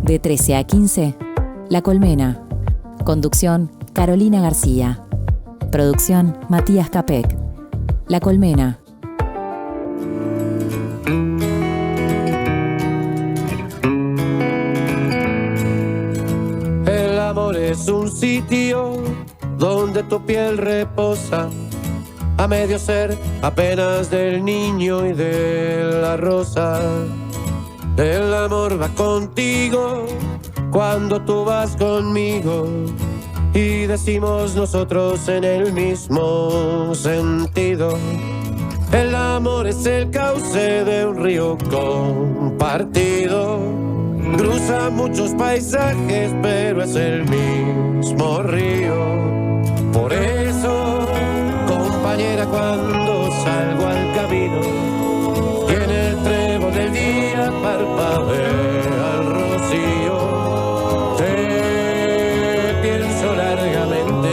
De 13 a 15, La Colmena. Conducción, Carolina García. Producción, Matías Capek. La Colmena. El amor es un sitio donde tu piel reposa, a medio ser apenas del niño y de la rosa. El amor va contigo cuando tú vas conmigo, y decimos nosotros en el mismo sentido. El amor es el cauce de un río compartido, cruza muchos paisajes pero es el mismo río. Por eso, compañera, cuando salgo al camino y en el trébol del día parpadea el rocío, te pienso largamente,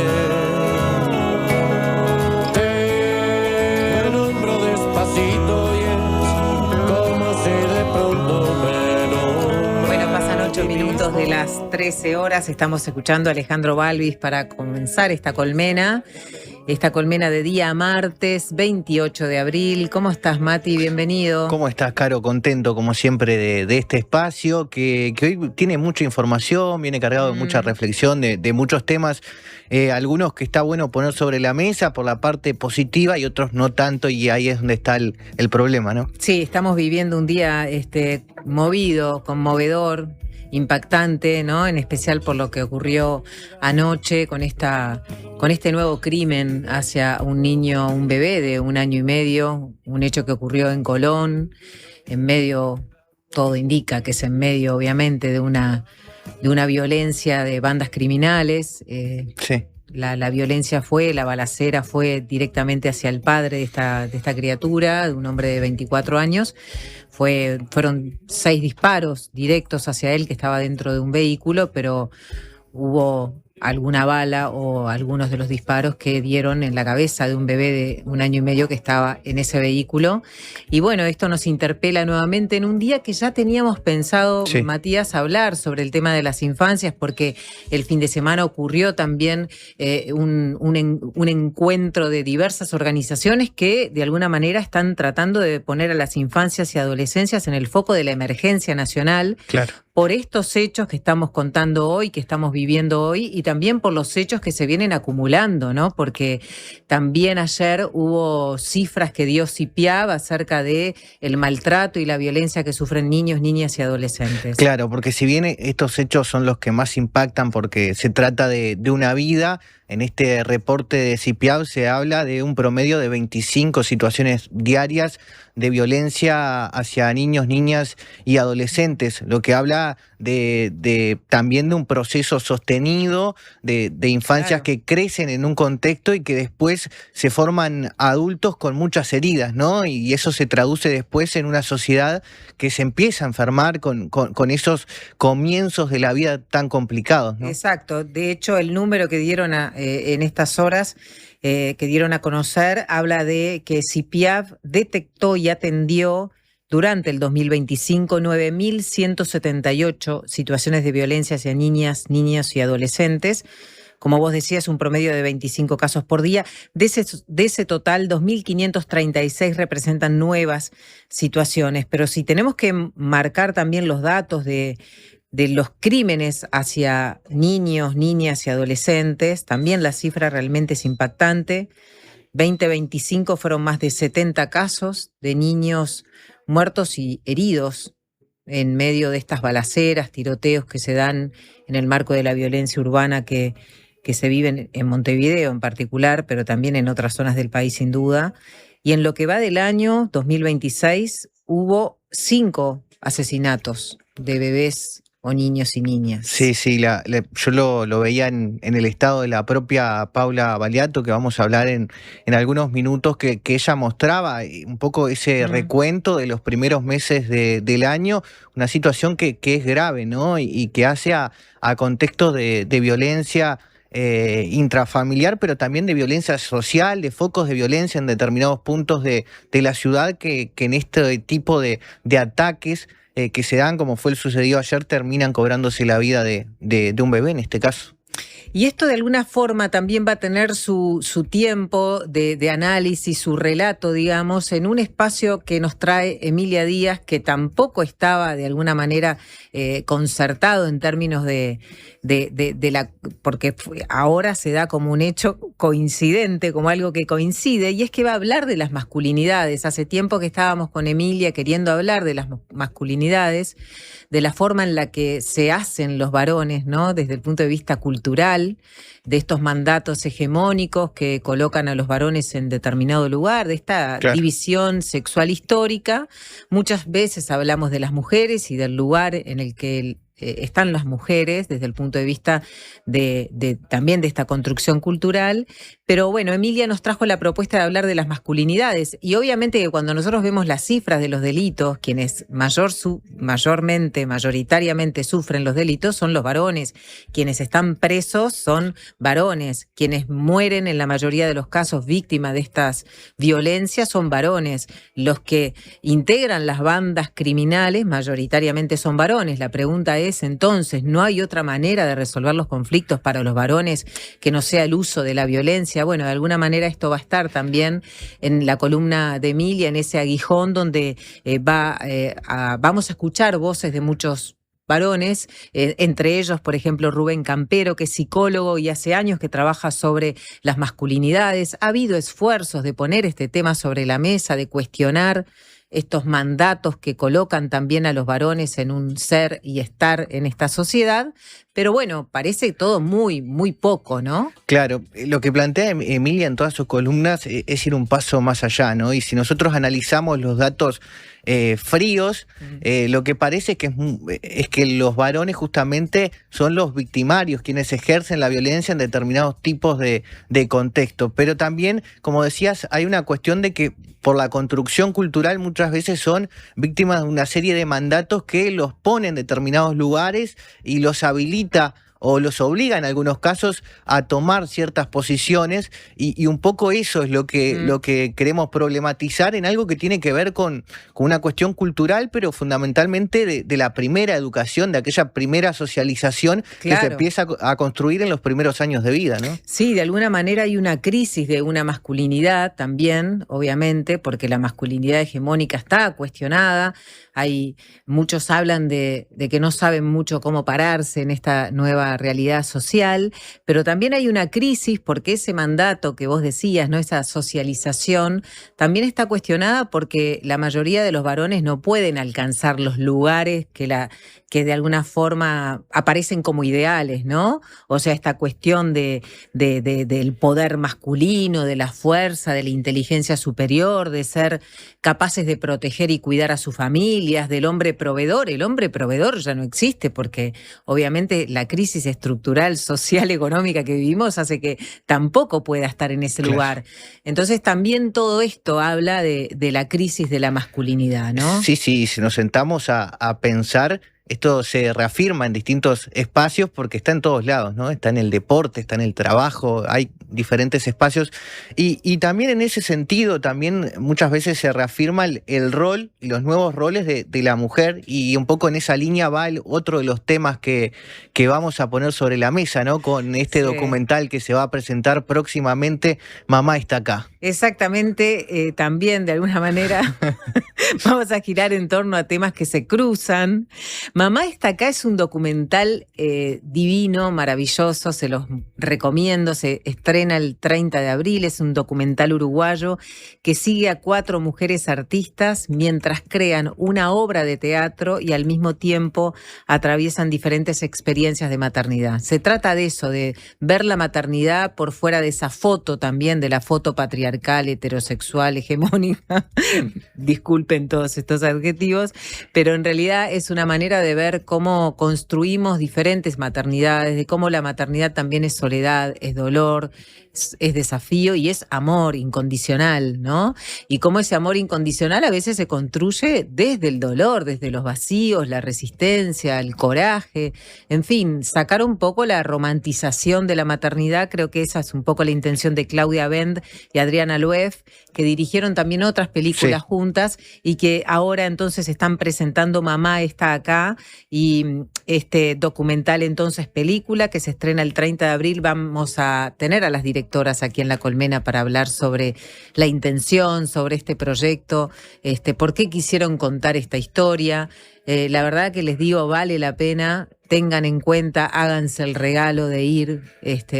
te nombro despacito y es como si de pronto me nombraras. Bueno, pasan 8 minutos de las 13 horas, estamos escuchando a Alejandro Balvis para comenzar esta colmena de día martes 28 de abril. ¿Cómo estás, Mati? Bienvenido. ¿Cómo estás, Caro? Contento, como siempre, de este espacio que hoy tiene mucha información, viene cargado de mucha reflexión, de muchos temas, algunos que está bueno poner sobre la mesa por la parte positiva y otros no tanto, y ahí es donde está el problema, ¿no? Sí, estamos viviendo un día movido, conmovedor, impactante, ¿no? En especial por lo que ocurrió anoche con este nuevo crimen hacia un niño, un bebé de 1 año y medio, un hecho que ocurrió en Colón, en medio, todo indica que es en medio, obviamente, de una violencia de bandas criminales. Sí. La violencia la balacera fue directamente hacia el padre de esta criatura, de un hombre de 24 años. Fueron 6 disparos directos hacia él que estaba dentro de un vehículo, pero hubo alguna bala o algunos de los disparos que dieron en la cabeza de un bebé de 1 año y medio que estaba en ese vehículo. Y bueno, esto nos interpela nuevamente en un día que ya teníamos pensado, sí, Matías, hablar sobre el tema de las infancias, porque el fin de semana ocurrió también un encuentro de diversas organizaciones que de alguna manera están tratando de poner a las infancias y adolescencias en el foco de la emergencia nacional. Claro. Por estos hechos que estamos contando hoy, que estamos viviendo hoy, y también por los hechos que se vienen acumulando, ¿no? Porque también ayer hubo cifras que dio CIPIAB acerca de el maltrato y la violencia que sufren niños, niñas y adolescentes. Claro, porque si bien estos hechos son los que más impactan porque se trata de una vida, en este reporte de CIPIAB se habla de un promedio de 25 situaciones diarias de violencia hacia niños, niñas y adolescentes, lo que habla también de un proceso sostenido de infancias, claro, que crecen en un contexto y que después se forman adultos con muchas heridas, ¿no? Y eso se traduce después en una sociedad que se empieza a enfermar con esos comienzos de la vida tan complicados, ¿no? Exacto. De hecho, el número que dieron en estas horas que dieron a conocer habla de que CIPIAB detectó y atendió durante el 2025 9.178 situaciones de violencia hacia niñas, niños y adolescentes. Como vos decías, un promedio de 25 casos por día. De ese total, 2.536 representan nuevas situaciones. Pero si tenemos que marcar también los datos de los crímenes hacia niños, niñas y adolescentes, también la cifra realmente es impactante. 2025 fueron más de 70 casos de niños muertos y heridos en medio de estas balaceras, tiroteos que se dan en el marco de la violencia urbana que se vive en Montevideo en particular, pero también en otras zonas del país sin duda. Y en lo que va del año 2026 hubo 5 asesinatos de bebés o niños y niñas. Sí, yo lo veía en el estado de la propia Paula Baliato, que vamos a hablar en algunos minutos, que ella mostraba un poco ese recuento de los primeros meses del año, una situación que es grave, ¿no? Y que hace a contextos de violencia intrafamiliar, pero también de violencia social, de focos de violencia en determinados puntos de la ciudad que en este tipo de ataques que se dan, como fue el sucedido ayer, terminan cobrándose la vida de un bebé en este caso. Y esto de alguna forma también va a tener su tiempo de análisis, su relato, digamos, en un espacio que nos trae Emilia Díaz, que tampoco estaba de alguna manera concertado en términos de porque ahora se da como un hecho coincidente, como algo que coincide, y es que va a hablar de las masculinidades. Hace tiempo que estábamos con Emilia queriendo hablar de las masculinidades, de la forma en la que se hacen los varones, ¿no? Desde el punto de vista cultural, de estos mandatos hegemónicos que colocan a los varones en determinado lugar, de esta división sexual histórica. Muchas veces hablamos de las mujeres y del lugar en el que están las mujeres desde el punto de vista también de esta construcción cultural. Pero bueno, Emilia nos trajo la propuesta de hablar de las masculinidades, y obviamente que cuando nosotros vemos las cifras de los delitos, quienes mayoritariamente sufren los delitos son los varones, quienes están presos son varones, quienes mueren en la mayoría de los casos víctimas de estas violencias son varones, los que integran las bandas criminales mayoritariamente son varones. La pregunta es entonces, ¿no hay otra manera de resolver los conflictos para los varones que no sea el uso de la violencia? Bueno, de alguna manera esto va a estar también en la columna de Emilia, en ese aguijón donde vamos a escuchar voces de muchos varones, entre ellos, por ejemplo, Rubén Campero, que es psicólogo y hace años que trabaja sobre las masculinidades. Ha habido esfuerzos de poner este tema sobre la mesa, de cuestionar estos mandatos que colocan también a los varones en un ser y estar en esta sociedad, pero bueno, parece todo muy, muy poco, ¿no? Claro, lo que plantea Emilia en todas sus columnas es ir un paso más allá, ¿no? Y si nosotros analizamos los datos fríos, lo que parece es que los varones justamente son los victimarios, quienes ejercen la violencia en determinados tipos de contextos. Pero también, como decías, hay una cuestión de que por la construcción cultural muchas veces son víctimas de una serie de mandatos que los ponen en determinados lugares y los habilita o los obliga en algunos casos a tomar ciertas posiciones, y un poco eso es lo que queremos problematizar en algo que tiene que ver con una cuestión cultural, pero fundamentalmente de la primera educación, de aquella primera socialización que se empieza a construir en los primeros años de vida, ¿no? Sí, de alguna manera hay una crisis de una masculinidad también, obviamente, porque la masculinidad hegemónica está cuestionada. Muchos hablan de que no saben mucho cómo pararse en esta nueva realidad social, pero también hay una crisis porque ese mandato que vos decías, ¿no? Esa socialización también está cuestionada porque la mayoría de los varones no pueden alcanzar los lugares que de alguna forma aparecen como ideales, ¿no? O sea, esta cuestión del poder masculino, de la fuerza, de la inteligencia superior, de ser capaces de proteger y cuidar a sus familias, del hombre proveedor. El hombre proveedor ya no existe porque obviamente la crisis estructural, social, económica que vivimos hace que tampoco pueda estar en ese lugar. Entonces también todo esto habla de la crisis de la masculinidad, ¿no? Sí, si nos sentamos a pensar, esto se reafirma en distintos espacios porque está en todos lados, ¿no? Está en el deporte, está en el trabajo, hay diferentes espacios. Y también en ese sentido, también muchas veces se reafirma el rol y los nuevos roles de la mujer, y un poco en esa línea va otro de los temas que vamos a poner sobre la mesa, ¿no? Con este documental que se va a presentar próximamente, Mamá está acá. Exactamente, también de alguna manera vamos a girar en torno a temas que se cruzan. Mamá está acá es un documental divino, maravilloso, se los recomiendo, se estrena el 30 de abril, es un documental uruguayo que sigue a 4 mujeres artistas mientras crean una obra de teatro y al mismo tiempo atraviesan diferentes experiencias de maternidad. Se trata de eso, de ver la maternidad por fuera de esa foto también, de la foto patriarcal, heterosexual, hegemónica. Disculpen todos estos adjetivos, pero en realidad es una manera de ver cómo construimos diferentes maternidades, de cómo la maternidad también es soledad, es dolor, es desafío y es amor incondicional, ¿no? Y cómo ese amor incondicional a veces se construye desde el dolor, desde los vacíos, la resistencia, el coraje, en fin, sacar un poco la romantización de la maternidad. Creo que esa es un poco la intención de Claudia Bend y Adriana Loef, que dirigieron también otras películas juntas y que ahora entonces están presentando Mamá está acá, y este documental entonces película que se estrena el 30 de abril. Vamos a tener a las directoras aquí en La Colmena para hablar sobre la intención, sobre este proyecto, por qué quisieron contar esta historia. La verdad que les digo, vale la pena, tengan en cuenta, háganse el regalo de ir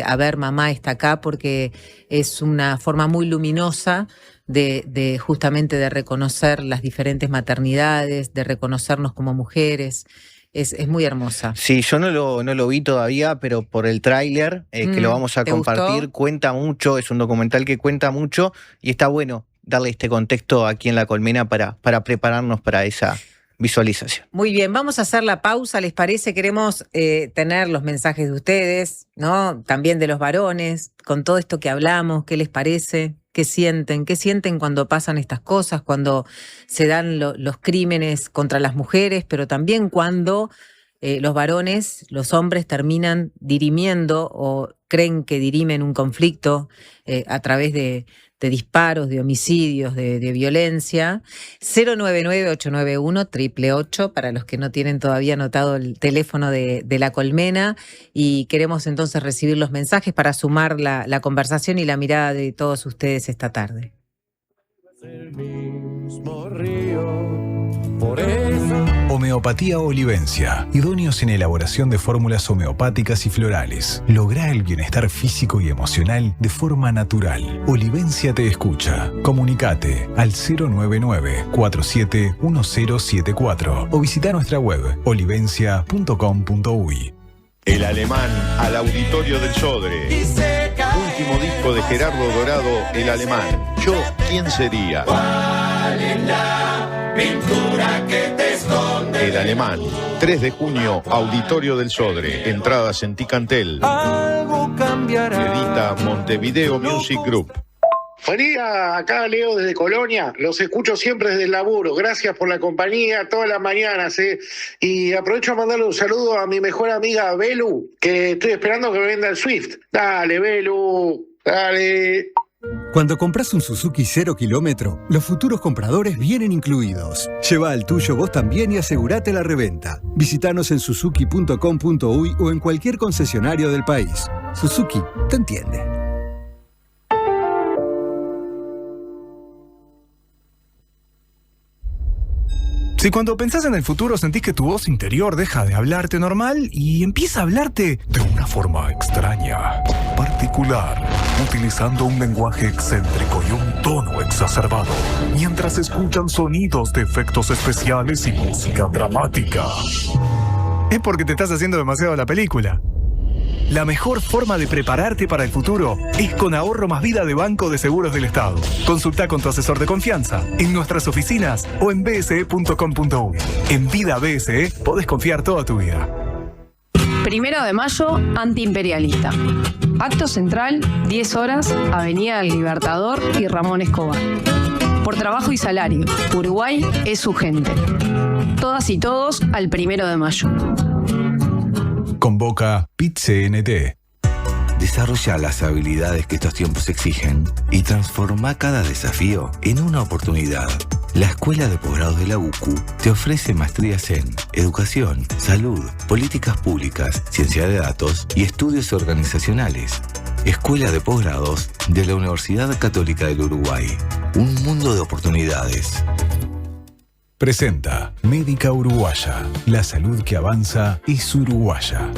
a ver Mamá está acá, porque es una forma muy luminosa de justamente de reconocer las diferentes maternidades, de reconocernos como mujeres. Es muy hermosa. Sí, yo no lo vi todavía, pero por el tráiler que lo vamos a compartir, ¿gustó? cuenta mucho, es un documental que cuenta mucho y está bueno darle este contexto aquí en La Colmena para prepararnos para esa visualización. Muy bien, vamos a hacer la pausa, ¿les parece? Queremos tener los mensajes de ustedes, ¿no? También de los varones, con todo esto que hablamos, ¿qué les parece? ¿Qué sienten? ¿Qué sienten cuando pasan estas cosas, cuando se dan los crímenes contra las mujeres, pero también cuando los varones, los hombres terminan dirimiendo o creen que dirimen un conflicto a través de disparos, de homicidios, de violencia? 099-891-888 para los que no tienen todavía anotado el teléfono de La Colmena, y queremos entonces recibir los mensajes para sumar la conversación y la mirada de todos ustedes esta tarde. El mismo río, por eso. Homeopatía Olivencia. Idóneos en elaboración de fórmulas homeopáticas y florales. Logra el bienestar físico y emocional de forma natural. Olivencia te escucha. Comunicate al 099-471074 o visita nuestra web olivencia.com.uy. El Alemán al Auditorio del Sodre. Último disco de Gerardo Dorado, El Alemán. Yo, ¿quién sería? ¿Cuál es la pintura que te esconde? El Alemán. 3 de junio, Auditorio del Sodre. Entradas en Ticantel. Algo cambiará. Edita Montevideo Music Group. Buen día, acá Leo desde Colonia, los escucho siempre desde el laburo, gracias por la compañía todas las mañanas, y aprovecho a mandarle un saludo a mi mejor amiga Belu, que estoy esperando que me venda el Swift. Dale, Belu, dale. Cuando compras un Suzuki 0 kilómetro, los futuros compradores vienen incluidos. Lleva el tuyo vos también y asegurate la reventa. Visítanos en suzuki.com.uy o en cualquier concesionario del país. Suzuki te entiende. Si cuando pensás en el futuro sentís que tu voz interior deja de hablarte normal y empieza a hablarte de una forma extraña, particular, utilizando un lenguaje excéntrico y un tono exacerbado, mientras escuchan sonidos de efectos especiales y música dramática, es porque te estás haciendo demasiado la película. La mejor forma de prepararte para el futuro es con Ahorro Más Vida de Banco de Seguros del Estado. Consulta con tu asesor de confianza en nuestras oficinas o en bse.com.uy. En Vida BSE podés confiar toda tu vida. 1 de mayo, antiimperialista. Acto central, 10 horas, Avenida del Libertador y Ramón Escobar. Por trabajo y salario, Uruguay es su gente. Todas y todos al 1 de mayo. Convoca PIT-CNT. Desarrolla las habilidades que estos tiempos exigen y transforma cada desafío en una oportunidad. La Escuela de Posgrados de la UCU te ofrece maestrías en Educación, Salud, Políticas Públicas, Ciencia de Datos y Estudios Organizacionales. Escuela de Posgrados de la Universidad Católica del Uruguay. Un mundo de oportunidades. Presenta Médica Uruguaya. La salud que avanza es uruguaya.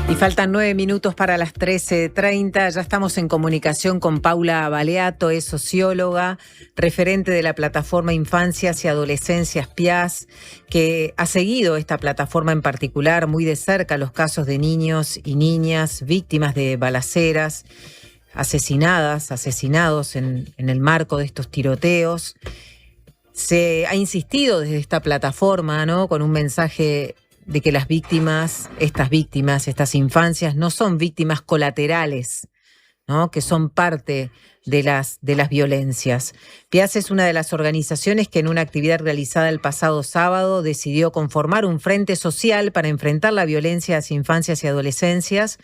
Y faltan 9 minutos para las 13:30. Ya estamos en comunicación con Paula Baleato, es socióloga, referente de la plataforma Infancias y Adolescencias PIAS, que ha seguido esta plataforma en particular muy de cerca los casos de niños y niñas víctimas de balaceras. asesinados en el marco de estos tiroteos. Se ha insistido desde esta plataforma, ¿no?, con un mensaje de que las víctimas, estas infancias, no son víctimas colaterales, ¿no?, que son parte de las violencias. PIAS es una de las organizaciones que en una actividad realizada el pasado sábado decidió conformar un frente social para enfrentar la violencia a las infancias y adolescencias.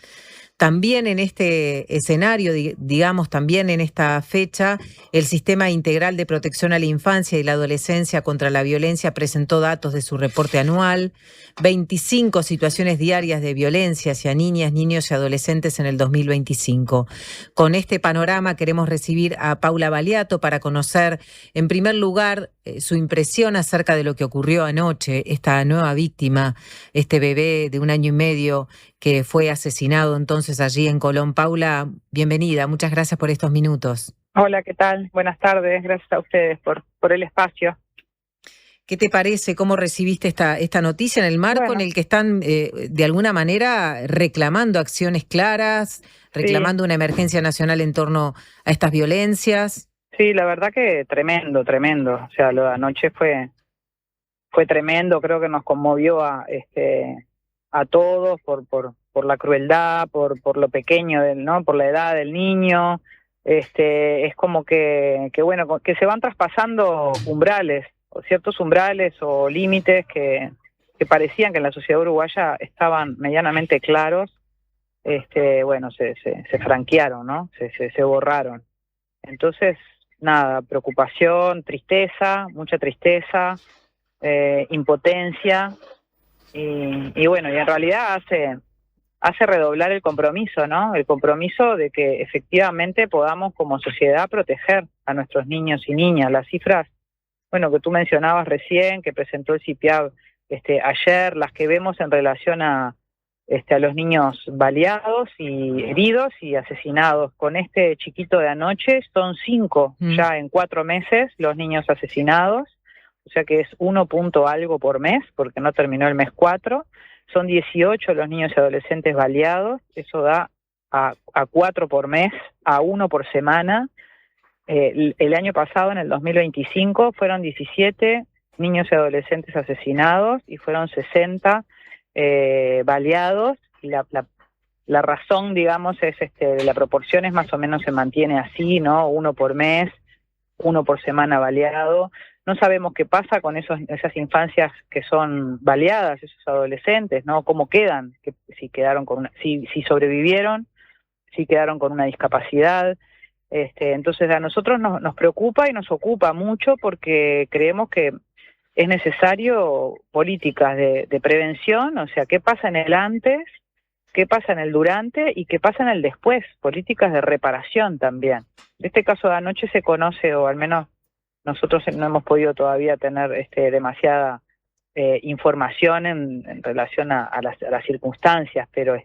También en este escenario, digamos, también en esta fecha, el Sistema Integral de Protección a la Infancia y la Adolescencia contra la Violencia presentó datos de su reporte anual, 25 situaciones diarias de violencia hacia niñas, niños y adolescentes en el 2025. Con este panorama queremos recibir a Paula Baliato para conocer, en primer lugar, su impresión acerca de lo que ocurrió anoche, esta nueva víctima, este bebé de 1 año y medio que fue asesinado entonces allí en Colón. Paula, bienvenida, muchas gracias por estos minutos. Hola, ¿qué tal? Buenas tardes, gracias a ustedes por el espacio. ¿Qué te parece? ¿Cómo recibiste esta noticia en el marco en el que están de alguna manera reclamando acciones claras, reclamando una emergencia nacional en torno a estas violencias? Sí, la verdad que tremendo. O sea, lo de anoche fue tremendo, creo que nos conmovió a todos por la crueldad, por lo pequeño ¿no? Por la edad del niño. Es como que bueno, que se van traspasando umbrales, o ciertos umbrales o límites que parecían que en la sociedad uruguaya estaban medianamente claros. Bueno, se franquearon, ¿no? Se borraron. Entonces, nada, preocupación, tristeza, mucha tristeza, impotencia, y bueno, y en realidad hace redoblar el compromiso, ¿no? El compromiso de que efectivamente podamos como sociedad proteger a nuestros niños y niñas. Las cifras, bueno, que tú mencionabas recién, que presentó el CIPIAB ayer, las que vemos en relación a los niños baleados y heridos y asesinados. Con este chiquito de anoche son 5 ya en 4 meses los niños asesinados, o sea que es 1 punto algo por mes, porque no terminó el mes 4. Son 18 los niños y adolescentes baleados, eso da a 4 por mes, a 1 por semana. El año pasado, en el 2025, fueron 17 niños y adolescentes asesinados y fueron 60 baleados, y la razón, digamos, es la proporción es más o menos se mantiene así, ¿no? 1 por mes, 1 por semana baleado. No sabemos qué pasa con esas infancias que son baleadas, esos adolescentes, ¿no? Cómo quedan, si quedaron si sobrevivieron, si quedaron con una discapacidad. Entonces a nosotros nos preocupa y nos ocupa mucho, porque creemos que es necesario políticas de prevención, o sea, qué pasa en el antes, qué pasa en el durante y qué pasa en el después, políticas de reparación también. Este caso de anoche se conoce, o al menos nosotros no hemos podido todavía tener demasiada información en relación a las circunstancias, pero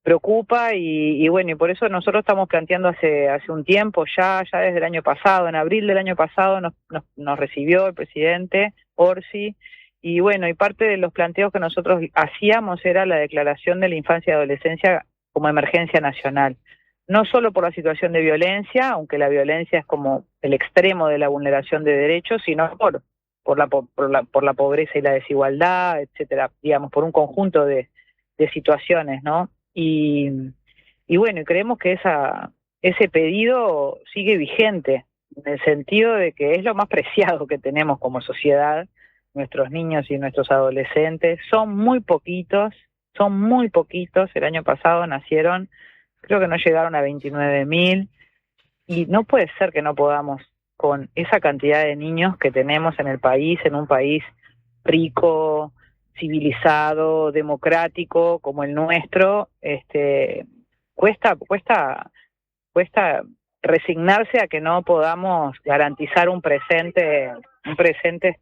preocupa y bueno, y por eso nosotros estamos planteando hace un tiempo, ya desde el año pasado, en abril del año pasado nos recibió el presidente Orsi, y bueno, y parte de los planteos que nosotros hacíamos era la declaración de la infancia y adolescencia como emergencia nacional, no solo por la situación de violencia, aunque la violencia es como el extremo de la vulneración de derechos, sino por la pobreza y la desigualdad, etcétera, digamos, por un conjunto de situaciones, ¿no? Y bueno, y creemos que ese pedido sigue vigente, en el sentido de que es lo más preciado que tenemos como sociedad. Nuestros niños y nuestros adolescentes son muy poquitos, el año pasado nacieron, creo que no llegaron a 29.000, y no puede ser que no podamos, con esa cantidad de niños que tenemos en el país, en un país rico, civilizado, democrático como el nuestro, cuesta resignarse a que no podamos garantizar un presente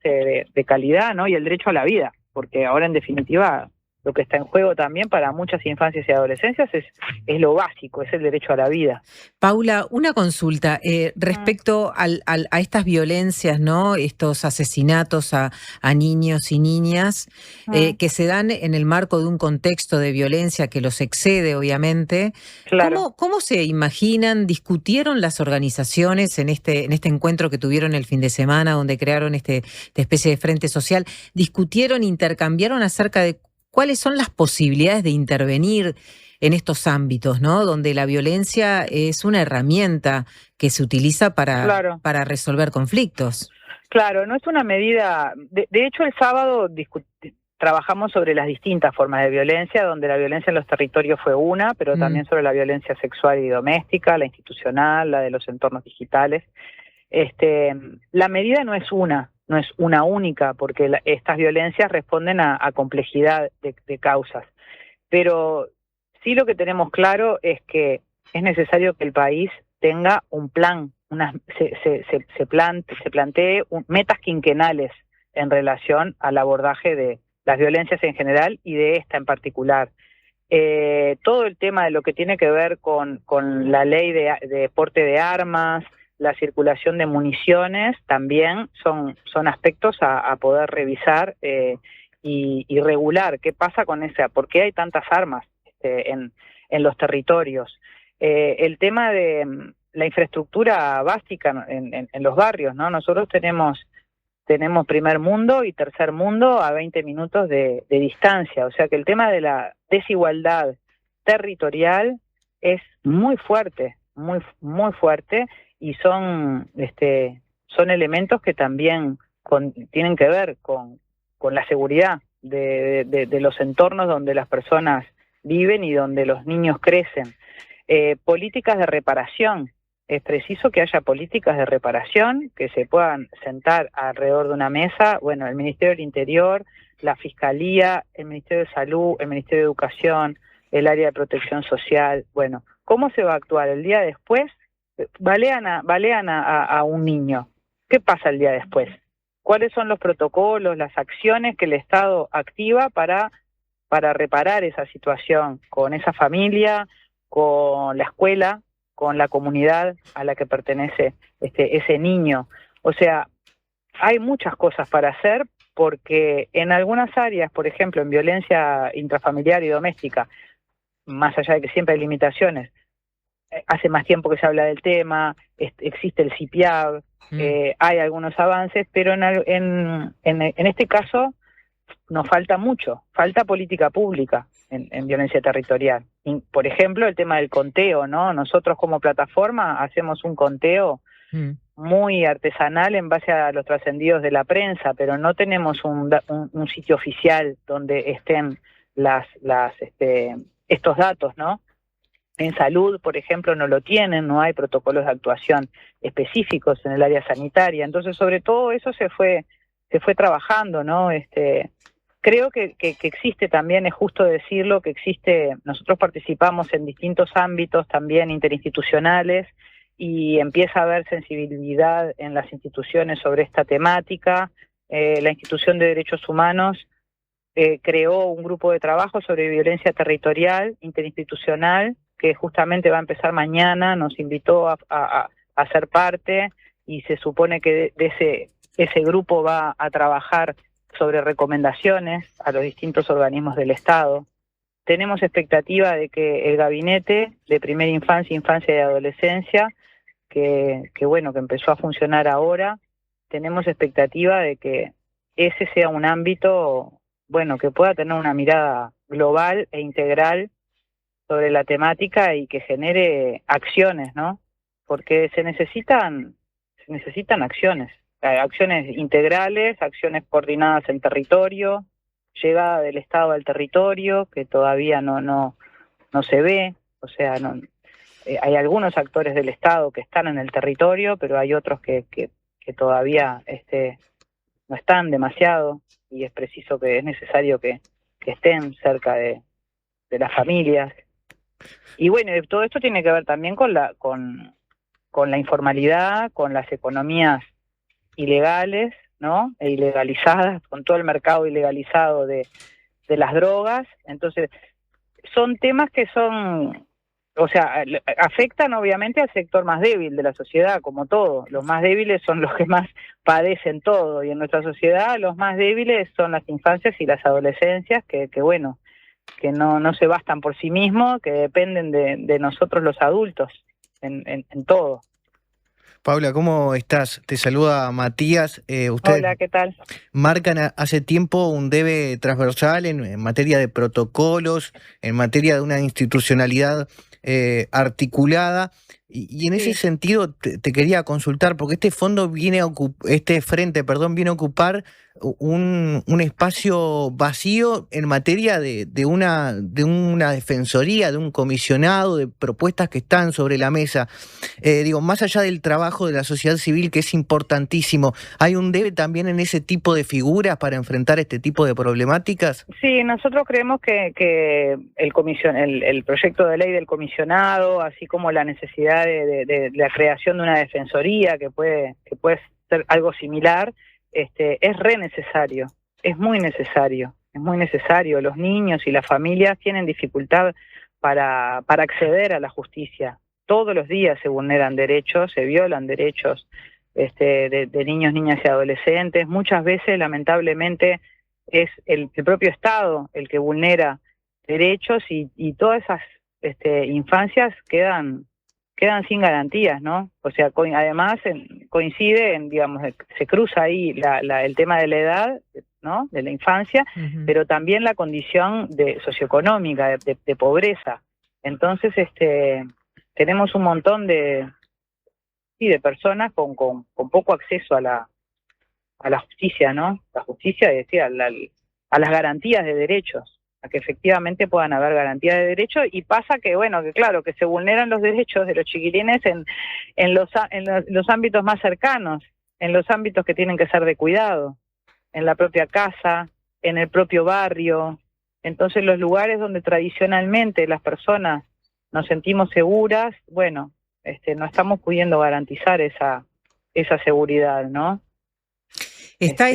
de calidad, ¿no? Y el derecho a la vida, porque ahora en definitiva lo que está en juego también para muchas infancias y adolescencias es lo básico, es el derecho a la vida. Paula, una consulta respecto a estas violencias, ¿no? Estos asesinatos a niños y niñas que se dan en el marco de un contexto de violencia que los excede, obviamente. Claro. ¿Cómo se imaginan, discutieron las organizaciones en este encuentro que tuvieron el fin de semana, donde crearon esta especie de frente social? ¿Discutieron, intercambiaron acerca de cuáles son las posibilidades de intervenir en estos ámbitos, ¿no? Donde la violencia es una herramienta que se utiliza para resolver conflictos? Claro, no es una medida. De hecho, el sábado trabajamos sobre las distintas formas de violencia, donde la violencia en los territorios fue una, pero también sobre la violencia sexual y doméstica, la institucional, la de los entornos digitales. La medida no es una única, porque estas violencias responden a complejidad de causas. Pero sí lo que tenemos claro es que es necesario que el país tenga un plan, se plantee metas quinquenales en relación al abordaje de las violencias en general y de esta en particular. Todo el tema de lo que tiene que ver con la ley de porte de armas, la circulación de municiones, también son aspectos a poder revisar y regular. ¿Qué pasa con por qué hay tantas armas en los territorios? El tema de la infraestructura básica en los barrios, ¿no? Nosotros tenemos primer mundo y tercer mundo a 20 minutos de distancia, o sea que el tema de la desigualdad territorial es muy fuerte, muy fuerte, y son elementos que también tienen que ver con la seguridad de los entornos donde las personas viven y donde los niños crecen. Políticas de reparación. Es preciso que haya políticas de reparación, que se puedan sentar alrededor de una mesa, bueno, el Ministerio del Interior, la Fiscalía, el Ministerio de Salud, el Ministerio de Educación, el área de protección social. Bueno, ¿cómo se va a actuar el día después? Balean a un niño. ¿Qué pasa el día después? ¿Cuáles son los protocolos, las acciones que el Estado activa para reparar esa situación con esa familia, con la escuela, con la comunidad a la que pertenece ese niño? O sea, hay muchas cosas para hacer, porque en algunas áreas, por ejemplo, en violencia intrafamiliar y doméstica, más allá de que siempre hay limitaciones, hace más tiempo que se habla del tema, existe el CIPIAB, hay algunos avances, pero en este caso nos falta mucho, falta política pública en violencia territorial. Por ejemplo, el tema del conteo, ¿no? Nosotros como plataforma hacemos un conteo muy artesanal en base a los trascendidos de la prensa, pero no tenemos un sitio oficial donde estén estos datos, ¿no? En salud, por ejemplo, no lo tienen, no hay protocolos de actuación específicos en el área sanitaria. Entonces, sobre todo eso se fue trabajando, ¿no? Creo que existe también, es justo decirlo, que nosotros participamos en distintos ámbitos también interinstitucionales, y empieza a haber sensibilidad en las instituciones sobre esta temática. La Institución de Derechos Humanos creó un grupo de trabajo sobre violencia territorial interinstitucional, que justamente va a empezar mañana, nos invitó a ser parte, y se supone que ese grupo va a trabajar sobre recomendaciones a los distintos organismos del Estado. Tenemos expectativa de que el Gabinete de Primera Infancia, Infancia y Adolescencia, que empezó a funcionar ahora, tenemos expectativa de que ese sea un ámbito, que pueda tener una mirada global e integral sobre la temática y que genere acciones, ¿no? Porque se necesitan acciones. Acciones integrales, acciones coordinadas en territorio, llegada del Estado al territorio, que todavía no se ve. O sea, hay algunos actores del Estado que están en el territorio, pero hay otros que todavía no están demasiado, y es necesario que estén cerca de las familias. Y bueno, todo esto tiene que ver también con la informalidad, con las economías ilegales, ¿no? E ilegalizadas, con todo el mercado ilegalizado de las drogas. Entonces, son temas que son, o sea, afectan obviamente al sector más débil de la sociedad, como todo. Los más débiles son los que más padecen todo, y en nuestra sociedad los más débiles son las infancias y las adolescencias, que bueno, que no se bastan por sí mismos, que dependen de nosotros los adultos en todo. Paula, ¿cómo estás? Te saluda Matías. Ustedes Hola, ¿qué tal? marcan hace tiempo un debe transversal en materia de protocolos, en materia de una institucionalidad articulada. Y en ese sentido te quería consultar, porque este fondo viene a este frente, perdón, viene a ocupar un espacio vacío en materia de una defensoría, de un comisionado, de propuestas que están sobre la mesa. Digo, más allá del trabajo de la sociedad civil, que es importantísimo, ¿hay un debe también en ese tipo de figuras para enfrentar este tipo de problemáticas? Sí, nosotros creemos que el proyecto de ley del comisionado, así como la necesidad de la creación de una defensoría que puede ser algo similar, es re necesario, es muy necesario. Los niños y las familias tienen dificultad para acceder a la justicia. Todos los días se vulneran derechos, se violan derechos de niños, niñas y adolescentes. Muchas veces, lamentablemente, es el propio Estado el que vulnera derechos, y todas esas infancias quedan sin garantías, ¿no? O sea, además coincide digamos, se cruza ahí el tema de la edad, ¿no? De la infancia, pero también la condición socioeconómica, de pobreza. Entonces, tenemos un montón de personas con poco acceso a la justicia, ¿no? La justicia, es decir, a las garantías de derechos, a que efectivamente puedan haber garantías de derechos. Y pasa que, bueno, que claro, que se vulneran los derechos de los chiquilines en los ámbitos más cercanos, en los ámbitos que tienen que ser de cuidado, en la propia casa, en el propio barrio. Entonces, los lugares donde tradicionalmente las personas nos sentimos seguras, bueno, no estamos pudiendo garantizar esa seguridad, ¿no? Está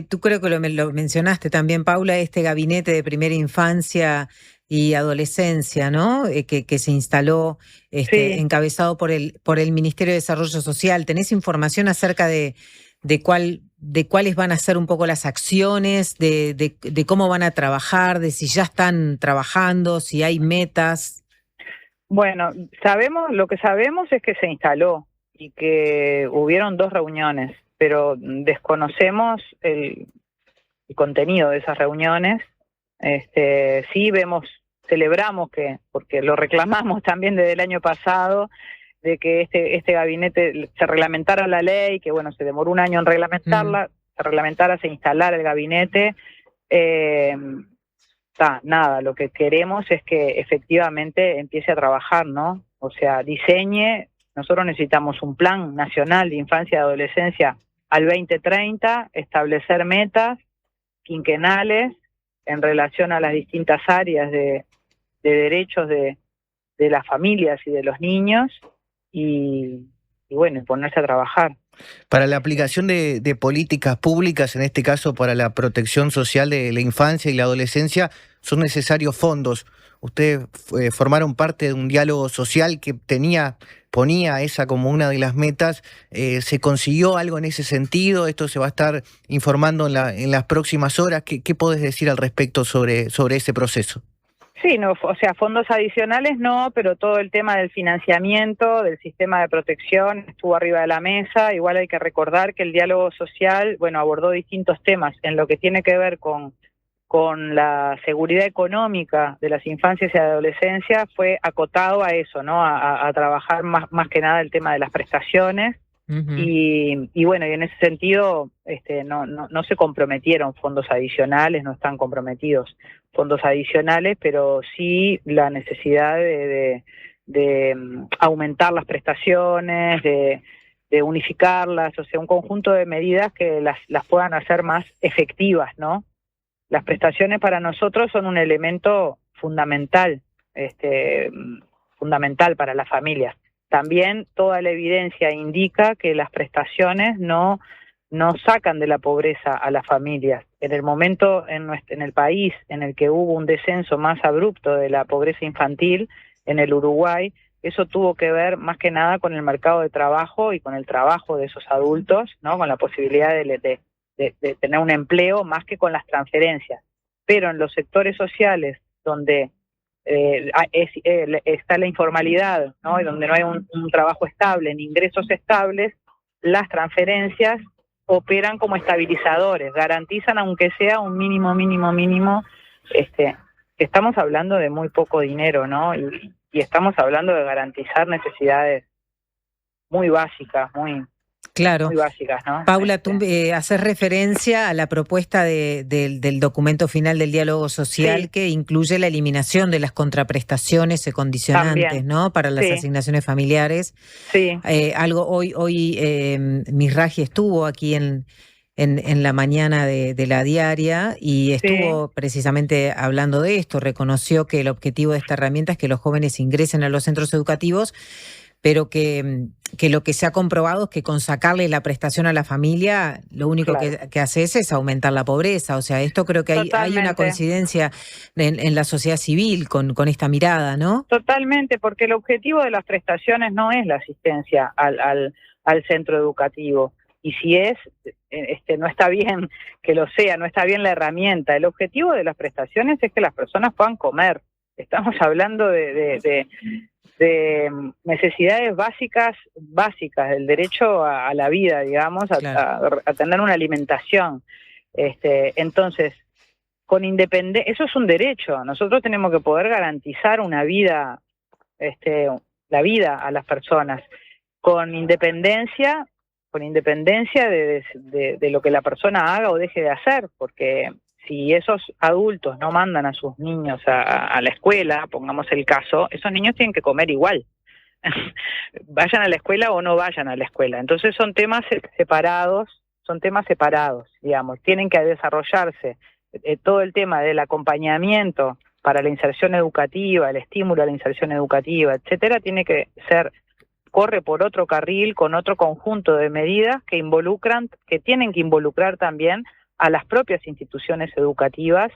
tú creo que lo mencionaste también, Paula, este gabinete de primera infancia y adolescencia, ¿no? Que se instaló, encabezado por el Ministerio de Desarrollo Social. ¿Tenés información acerca de cuáles van a ser un poco las acciones, de cómo van a trabajar, de si ya están trabajando, si hay metas? Bueno, lo que sabemos es que se instaló y que hubieron 2 reuniones, pero desconocemos el contenido de esas reuniones. Sí celebramos porque lo reclamamos también desde el año pasado, de que este gabinete se reglamentara la ley, que bueno, se demoró un año en reglamentarla, se instalara el gabinete. Nada, lo que queremos es que efectivamente empiece a trabajar, ¿no? O sea, nosotros necesitamos un plan nacional de infancia y adolescencia al 2030, establecer metas quinquenales en relación a las distintas áreas de derechos de las familias y de los niños, y bueno, ponerse a trabajar. Para la aplicación de políticas públicas, en este caso para la protección social de la infancia y la adolescencia, son necesarios fondos. Ustedes formaron parte de un diálogo social que ponía esa como una de las metas. ¿Se consiguió algo en ese sentido? ¿Esto se va a estar informando en las próximas horas? ¿Qué podés decir al respecto sobre ese proceso? Sí, no, o sea, fondos adicionales no, pero todo el tema del financiamiento, del sistema de protección estuvo arriba de la mesa. Igual hay que recordar que el diálogo social, bueno, abordó distintos temas en lo que tiene que ver con la seguridad económica de las infancias y adolescencias. Fue acotado a eso, ¿no? A trabajar más que nada el tema de las prestaciones. Y bueno, y en ese sentido no se comprometieron fondos adicionales, no están comprometidos fondos adicionales, pero sí la necesidad de aumentar las prestaciones, de unificarlas, o sea, un conjunto de medidas que las puedan hacer más efectivas, ¿no? Las prestaciones para nosotros son un elemento fundamental, fundamental para las familias. También toda la evidencia indica que las prestaciones no no sacan de la pobreza a las familias. En el momento en el país en el que hubo un descenso más abrupto de la pobreza infantil, en el Uruguay, eso tuvo que ver más que nada con el mercado de trabajo y con el trabajo de esos adultos, ¿no? Con la posibilidad de tener un empleo más que con las transferencias. Pero en los sectores sociales donde está la informalidad, ¿no? Y donde no hay un trabajo estable, ni ingresos estables, las transferencias operan como estabilizadores, garantizan aunque sea un mínimo, estamos hablando de muy poco dinero, ¿no? Y estamos hablando de garantizar necesidades muy básicas, muy básicas, ¿no? Paula, tú haces referencia a la propuesta del documento final del diálogo social que incluye la eliminación de las contraprestaciones y condicionantes, también, ¿no? Para las asignaciones familiares. Sí. Hoy Misraji estuvo aquí en la mañana de la diaria y estuvo precisamente hablando de esto. Reconoció que el objetivo de esta herramienta es que los jóvenes ingresen a los centros educativos, pero que lo que se ha comprobado es que con sacarle la prestación a la familia, lo único que hace es aumentar la pobreza. O sea, esto creo que hay una coincidencia en la sociedad civil con esta mirada, ¿no? Totalmente, porque el objetivo de las prestaciones no es la asistencia al centro educativo. Y si no está bien que lo sea, no está bien la herramienta. El objetivo de las prestaciones es que las personas puedan comer. Estamos hablando de necesidades básicas, del derecho a la vida, digamos, a tener una alimentación. Entonces, con independencia, eso es un derecho. Nosotros tenemos que poder garantizar una vida, la vida a las personas, con independencia de lo que la persona haga o deje de hacer, porque si esos adultos no mandan a sus niños a la escuela, pongamos el caso, esos niños tienen que comer igual, vayan a la escuela o no vayan a la escuela. Entonces son temas separados, digamos, tienen que desarrollarse todo el tema del acompañamiento para la inserción educativa, el estímulo a la inserción educativa, etcétera, corre por otro carril con otro conjunto de medidas que tienen que involucrar también a las propias instituciones educativas,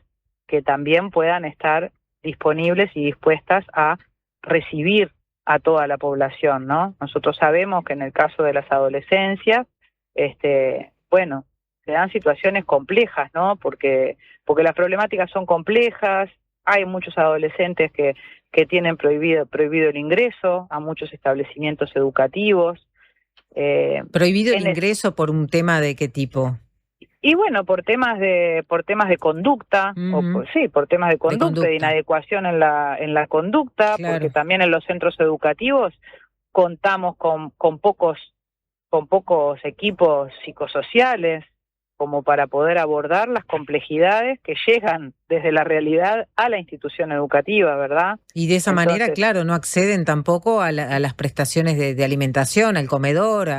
que también puedan estar disponibles y dispuestas a recibir a toda la población, ¿no? Nosotros sabemos que en el caso de las adolescencias, se dan situaciones complejas, ¿no? Porque las problemáticas son complejas, hay muchos adolescentes que tienen prohibido el ingreso a muchos establecimientos educativos. ¿Prohibido el ingreso por un tema de qué tipo? Y bueno, por temas de conducta, por temas de conducta, de inadecuación en la conducta, porque también en los centros educativos contamos con pocos equipos psicosociales como para poder abordar las complejidades que llegan desde la realidad a la institución educativa, ¿verdad? Y de esa manera, claro, no acceden tampoco a las prestaciones de alimentación, al comedor,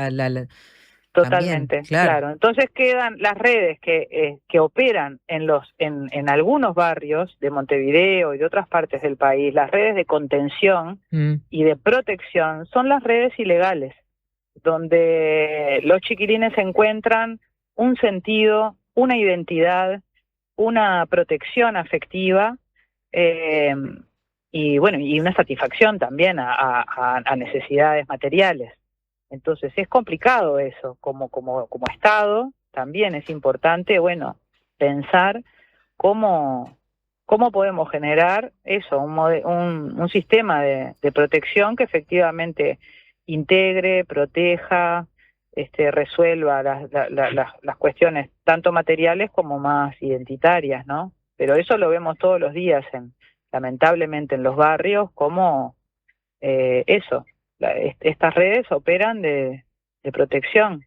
Totalmente, también, claro. Entonces quedan las redes que operan en algunos barrios de Montevideo y de otras partes del país, las redes de contención y de protección son las redes ilegales, donde los chiquilines encuentran un sentido, una identidad, una protección afectiva y una satisfacción también a necesidades materiales. Entonces es complicado eso, como Estado también es importante, pensar cómo podemos generar eso, un sistema de protección que efectivamente integre, proteja, resuelva las cuestiones tanto materiales como más identitarias, ¿no? Pero eso lo vemos todos los días, lamentablemente en los barrios, como estas redes operan de protección,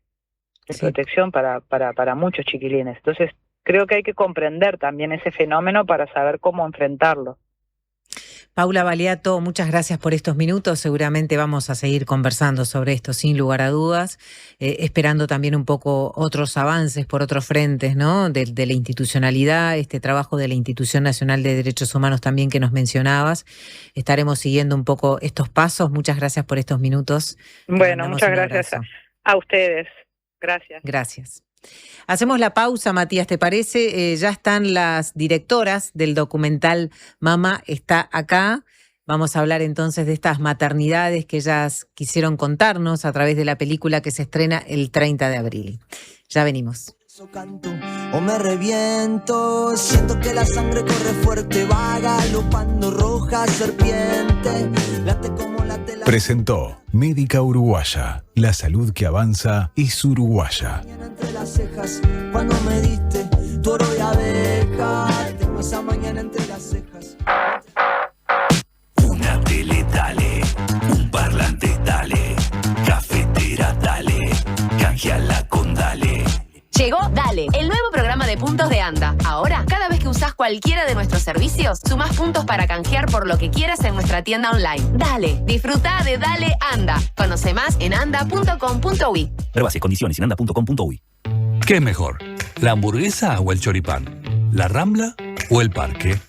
protección para muchos chiquilines. Entonces creo que hay que comprender también ese fenómeno para saber cómo enfrentarlo. Paula Baliato, muchas gracias por estos minutos. Seguramente vamos a seguir conversando sobre esto, sin lugar a dudas, esperando también un poco otros avances por otros frentes, ¿no? De la institucionalidad, este trabajo de la Institución Nacional de Derechos Humanos también que nos mencionabas. Estaremos siguiendo un poco estos pasos. Muchas gracias por estos minutos. Bueno, muchas gracias a ustedes. Gracias. Gracias. Hacemos la pausa, Matías, ¿te parece? Ya están las directoras del documental Mamá está acá. Vamos a hablar entonces de estas maternidades que ellas quisieron contarnos a través de la película que se estrena el 30 de abril. Ya venimos. Canto o me reviento, siento que la sangre corre fuerte, va galopando roja serpiente, late como late la... Presentó Médica Uruguaya. La salud que avanza es uruguaya. Entre las cejas, cuando me diste tu oro de abeja, tengo esa mañana entre las cejas. Una tele dale, un parlante dale, cafetera dale, canjeala con dale. Llegó Dale, el nuevo programa de puntos de ANDA. Ahora, cada vez que usás cualquiera de nuestros servicios, sumás puntos para canjear por lo que quieras en nuestra tienda online. Dale, disfruta de Dale ANDA. Conoce más en anda.com.uy. Pruebas y condiciones en anda.com.uy. ¿Qué es mejor? ¿La hamburguesa o el choripán? ¿La Rambla o el parque?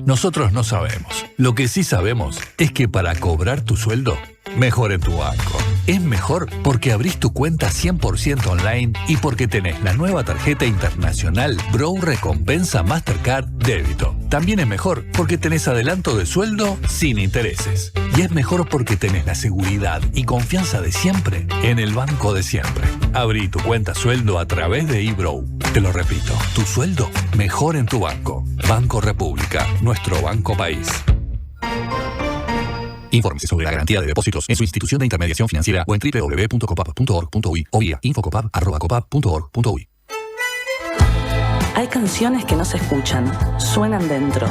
Nosotros no sabemos. Lo que sí sabemos es que para cobrar tu sueldo, mejor en tu banco. Es mejor porque abrís tu cuenta 100% online y porque tenés la nueva tarjeta internacional Bro Recompensa Mastercard Débito. También es mejor porque tenés adelanto de sueldo sin intereses. Y es mejor porque tenés la seguridad y confianza de siempre en el banco de siempre. Abrí tu cuenta sueldo a través de eBrow. Te lo repito, tu sueldo mejor en tu banco. Banco República, nuestro banco país. Infórmese sobre la garantía de depósitos en su institución de intermediación financiera o en www.copap.org.uy o vía infocopap@copap.org.uy. Hay canciones que no se escuchan, suenan dentro.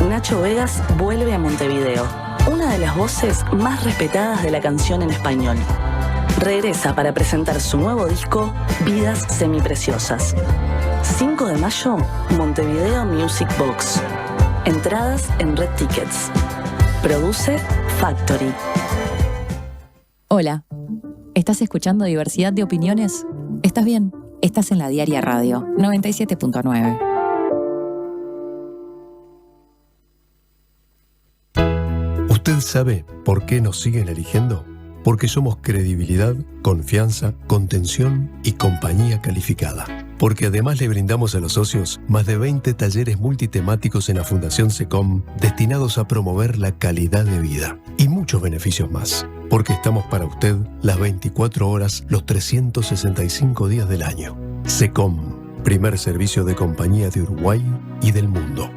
Nacho Vegas vuelve a Montevideo, una de las voces más respetadas de la canción en español. Regresa para presentar su nuevo disco, Vidas Semipreciosas. 5 de mayo, Montevideo Music Box. Entradas en Red Tickets. Produce Factory. Hola, ¿estás escuchando Diversidad de Opiniones? ¿Estás bien? Estás en la Diaria Radio 97.9. ¿Usted sabe por qué nos siguen eligiendo? Porque somos credibilidad, confianza, contención y compañía calificada. Porque además le brindamos a los socios más de 20 talleres multitemáticos en la Fundación SECOM destinados a promover la calidad de vida y muchos beneficios más. Porque estamos para usted las 24 horas, los 365 días del año. SECOM, primer servicio de compañía de Uruguay y del mundo.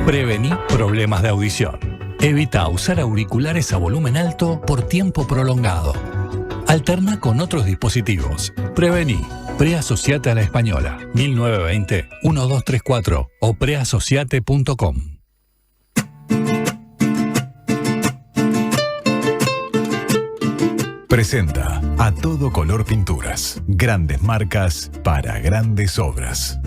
Prevení problemas de audición. Evita usar auriculares a volumen alto por tiempo prolongado. Alterna con otros dispositivos. Prevení. Preasociate a la Española. 1920-1234 o preasociate.com. Presenta A Todo Color Pinturas. Grandes marcas para grandes obras.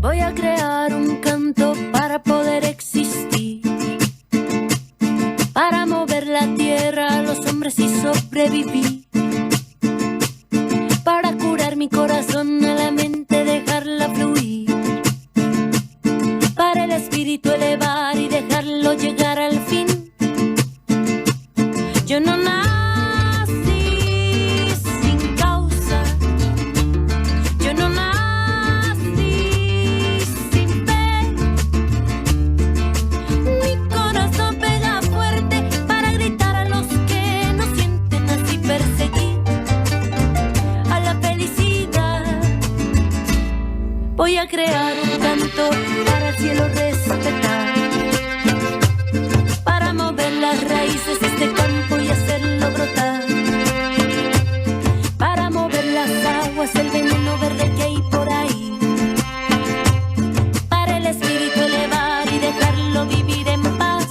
Voy a crear un canto para poder existir, para mover la tierra a los hombres y sobrevivir, para curar mi corazón a la mente, dejarla fluir, para el espíritu elevar y dejarlo llegar al fin. Yo no nací sin causa, yo no nací sin fe. Mi corazón pega fuerte para gritar a los que no sienten, así perseguir a la felicidad. Voy a crear un canto para el cielo respetar, para mover las raíces de este campo y hacerlo brotar, para mover las aguas, el veneno verde que hay por ahí, para el espíritu elevar y dejarlo vivir en paz.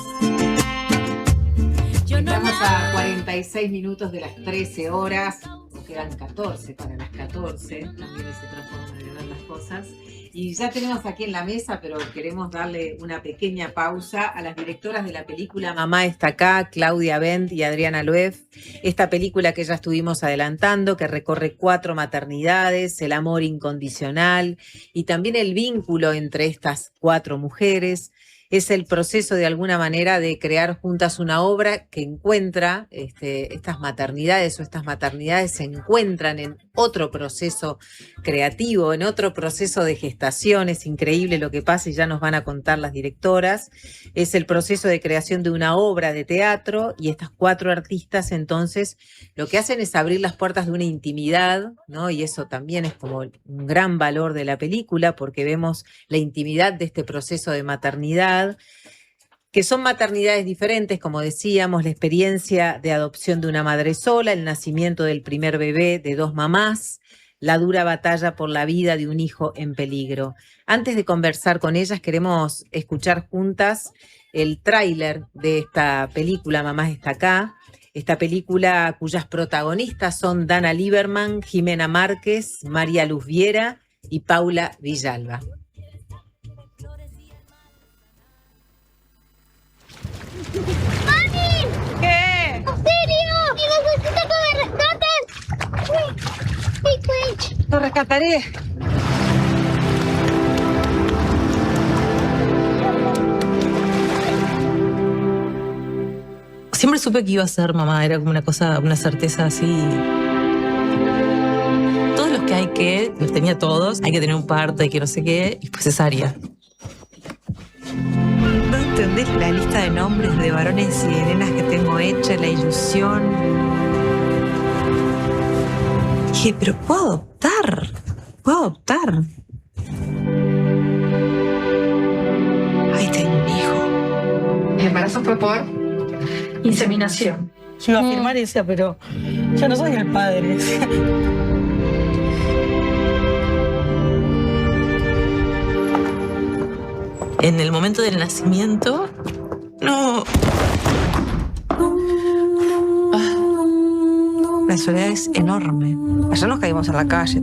Yo no Estamos a 46 minutos de las 13 horas. Ok, quedan 14 para las 14, también es otra forma de ver las cosas. Y ya tenemos aquí en la mesa, pero queremos darle una pequeña pausa a las directoras de la película Mamá está acá, Claudia Bent y Adriana Loef. Esta película que ya estuvimos adelantando, que recorre 4 maternidades, el amor incondicional y también el vínculo entre estas 4 mujeres. Es el proceso de alguna manera de crear juntas una obra que encuentra estas maternidades se encuentran en otro proceso creativo, en otro proceso de gestación. Es increíble lo que pasa y ya nos van a contar las directoras. Es el proceso de creación de una obra de teatro y estas 4 artistas entonces lo que hacen es abrir las puertas de una intimidad, ¿no? Y eso también es como un gran valor de la película porque vemos la intimidad de este proceso de maternidad, que son maternidades diferentes, como decíamos, la experiencia de adopción de una madre sola, el nacimiento del primer bebé de 2 mamás, la dura batalla por la vida de un hijo en peligro. Antes de conversar con ellas, queremos escuchar juntas el tráiler de esta película, Mamá está acá, esta película cuyas protagonistas son Dana Lieberman, Jimena Márquez, María Luz Viera y Paula Villalba. ¡Mami! ¿Qué? ¡Auxilio! ¡Y necesito que me rescates! Lo rescataré. Siempre supe que iba a ser mamá, era como una cosa, una certeza así. Todos los que los tenía todos, hay que tener un parto, hay que no sé qué, y pues cesárea. ¿No entendés la lista de nombres de varones y de nenas que tengo hecha, la ilusión? Dije, pero puedo adoptar. Ay, tengo un hijo. El embarazo fue por inseminación. Yo iba a afirmar y decía, pero yo no soy el padre. En el momento del nacimiento, no. La soledad es enorme. Ayer nos caímos en la calle.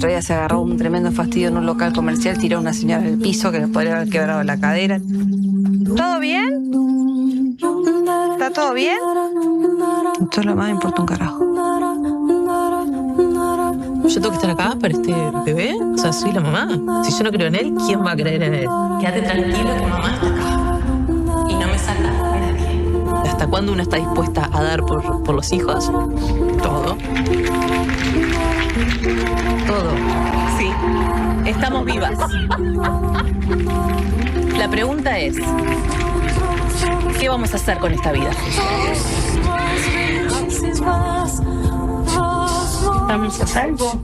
Raya se agarró un tremendo fastidio en un local comercial, tiró a una señora en el piso que le podría haber quebrado la cadera. ¿Todo bien? ¿Está todo bien? Entonces lo más me importa un carajo. Yo tengo que estar acá para este bebé. O sea, soy la mamá. Si yo no creo en él, ¿quién va a creer en él? Quédate tranquilo que mamá está acá. Y no me saca nadie. ¿Hasta cuándo uno está dispuesta a dar por los hijos? Todo. Todo. Sí. Estamos vivas. La pregunta es, ¿qué vamos a hacer con esta vida? ¿Estamos a salvo?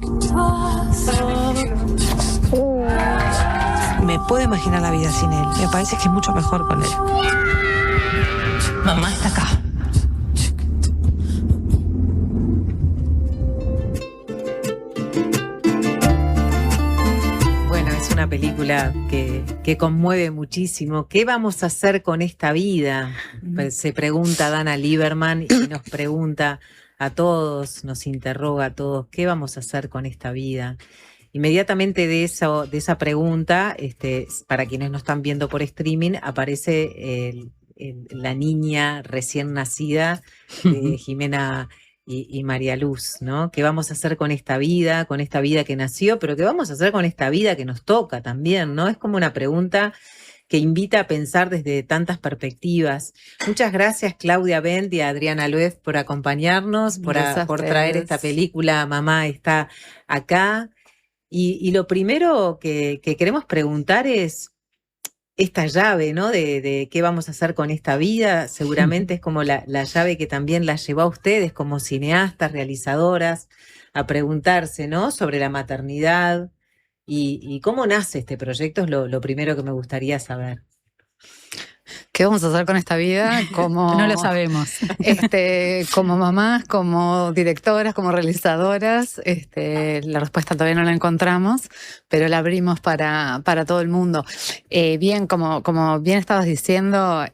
Me puedo imaginar la vida sin él. Me parece que es mucho mejor con él. Mamá está acá. Bueno, es una película que conmueve muchísimo. ¿Qué vamos a hacer con esta vida? Pues se pregunta Dana Lieberman y nos pregunta a todos, nos interroga a todos, ¿qué vamos a hacer con esta vida? Inmediatamente de esa pregunta, para quienes no están viendo por streaming, aparece la niña recién nacida de Jimena y María Luz, ¿no? ¿Qué vamos a hacer con esta vida que nació, pero qué vamos a hacer con esta vida que nos toca también, ¿no? Es como una pregunta que invita a pensar desde tantas perspectivas. Muchas gracias, Claudia Bent y Adriana Loef, por acompañarnos, por traer esta película Mamá está acá. Y lo primero que queremos preguntar es esta llave, ¿no? De qué vamos a hacer con esta vida. Seguramente es como la llave que también la llevó a ustedes como cineastas, realizadoras, a preguntarse, ¿no? Sobre la maternidad. ¿Y cómo nace este proyecto? Es lo primero que me gustaría saber. ¿Qué vamos a hacer con esta vida? No lo sabemos. Como mamás, como directoras, como realizadoras, la respuesta todavía no la encontramos, pero la abrimos para todo el mundo. Bien, como bien estabas diciendo,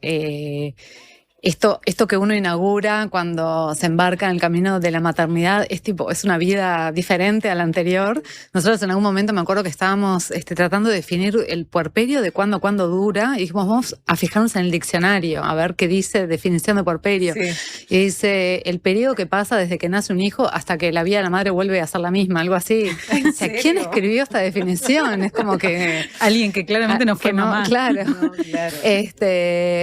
esto que uno inaugura cuando se embarca en el camino de la maternidad es una vida diferente a la anterior. Nosotros en algún momento me acuerdo que estábamos tratando de definir el puerperio de cuándo dura, y dijimos, vamos a fijarnos en el diccionario, a ver qué dice definición de puerperio. Sí. Y dice, el periodo que pasa desde que nace un hijo hasta que la vida de la madre vuelve a ser la misma, algo así. O sea, ¿quién escribió esta definición? Es como que... Alguien que claramente no fue mamá. Claro. No, claro.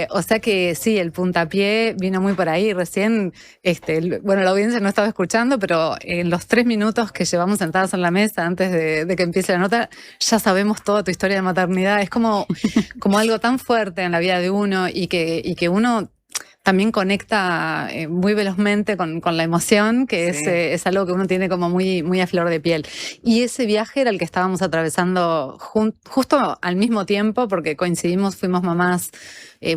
O sea que sí, el puntapié vino muy por ahí. Recién, la audiencia no estaba escuchando, pero en los 3 minutos que llevamos sentadas en la mesa antes de que empiece la nota, ya sabemos toda tu historia de maternidad. Es como algo tan fuerte en la vida de uno y que uno también conecta muy velozmente con la emoción, que sí. Es algo que uno tiene como muy, muy a flor de piel. Y ese viaje era el que estábamos atravesando justo al mismo tiempo, porque coincidimos, fuimos mamás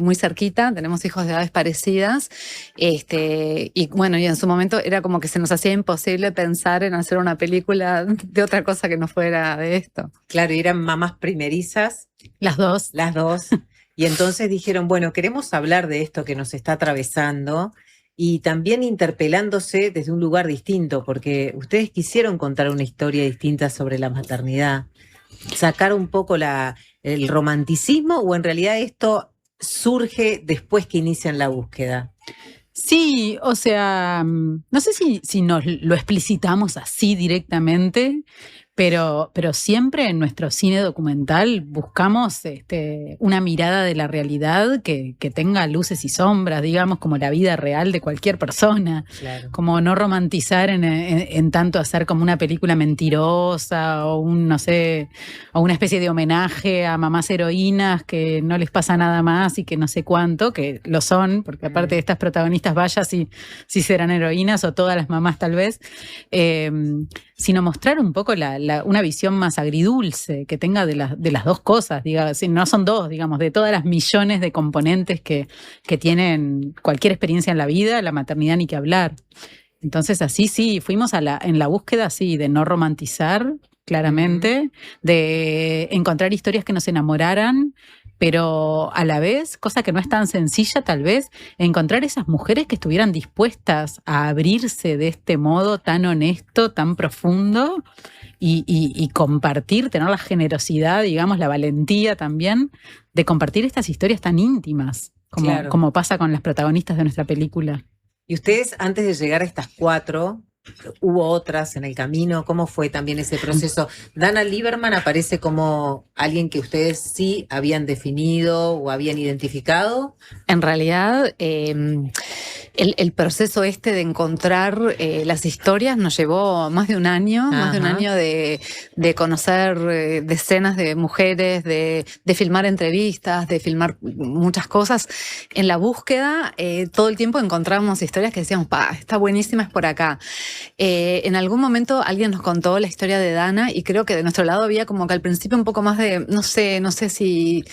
muy cerquita, tenemos hijos de edades parecidas, y en su momento era como que se nos hacía imposible pensar en hacer una película de otra cosa que no fuera de esto. Claro, y eran mamás primerizas. Las dos. Y entonces dijeron, bueno, queremos hablar de esto que nos está atravesando y también interpelándose desde un lugar distinto, porque ustedes quisieron contar una historia distinta sobre la maternidad, sacar un poco el romanticismo, o en realidad esto surge después que inician la búsqueda. Sí, o sea, no sé si nos lo explicitamos así directamente, pero siempre en nuestro cine documental buscamos una mirada de la realidad que tenga luces y sombras, digamos, como la vida real de cualquier persona. Claro. Como no romantizar en tanto hacer como una película mentirosa o o una especie de homenaje a mamás heroínas que no les pasa nada más y que no sé cuánto, que lo son, porque aparte de estas protagonistas, vaya si serán heroínas o todas las mamás tal vez, sino mostrar un poco una visión más agridulce, que tenga de las dos cosas, digamos, no son dos, digamos, de todas las millones de componentes que tienen cualquier experiencia en la vida, la maternidad ni que hablar. Entonces así sí, fuimos en la búsqueda sí, de no romantizar, claramente, de encontrar historias que nos enamoraran, pero a la vez, cosa que no es tan sencilla tal vez, encontrar esas mujeres que estuvieran dispuestas a abrirse de este modo tan honesto, tan profundo y compartir, tener la generosidad, digamos, la valentía también de compartir estas historias tan íntimas, como pasa con las protagonistas de nuestra película. Y ustedes, antes de llegar a estas 4, ¿hubo otras en el camino? ¿Cómo fue también ese proceso? Dana Lieberman aparece como alguien que ustedes sí habían definido o habían identificado. En realidad, el proceso de encontrar las historias nos llevó más de un año, de conocer decenas de mujeres, de filmar entrevistas, de filmar muchas cosas. En la búsqueda, todo el tiempo encontramos historias que decíamos, está buenísima, es por acá. En algún momento alguien nos contó la historia de Dana y creo que de nuestro lado había como que al principio un poco más de, no sé si,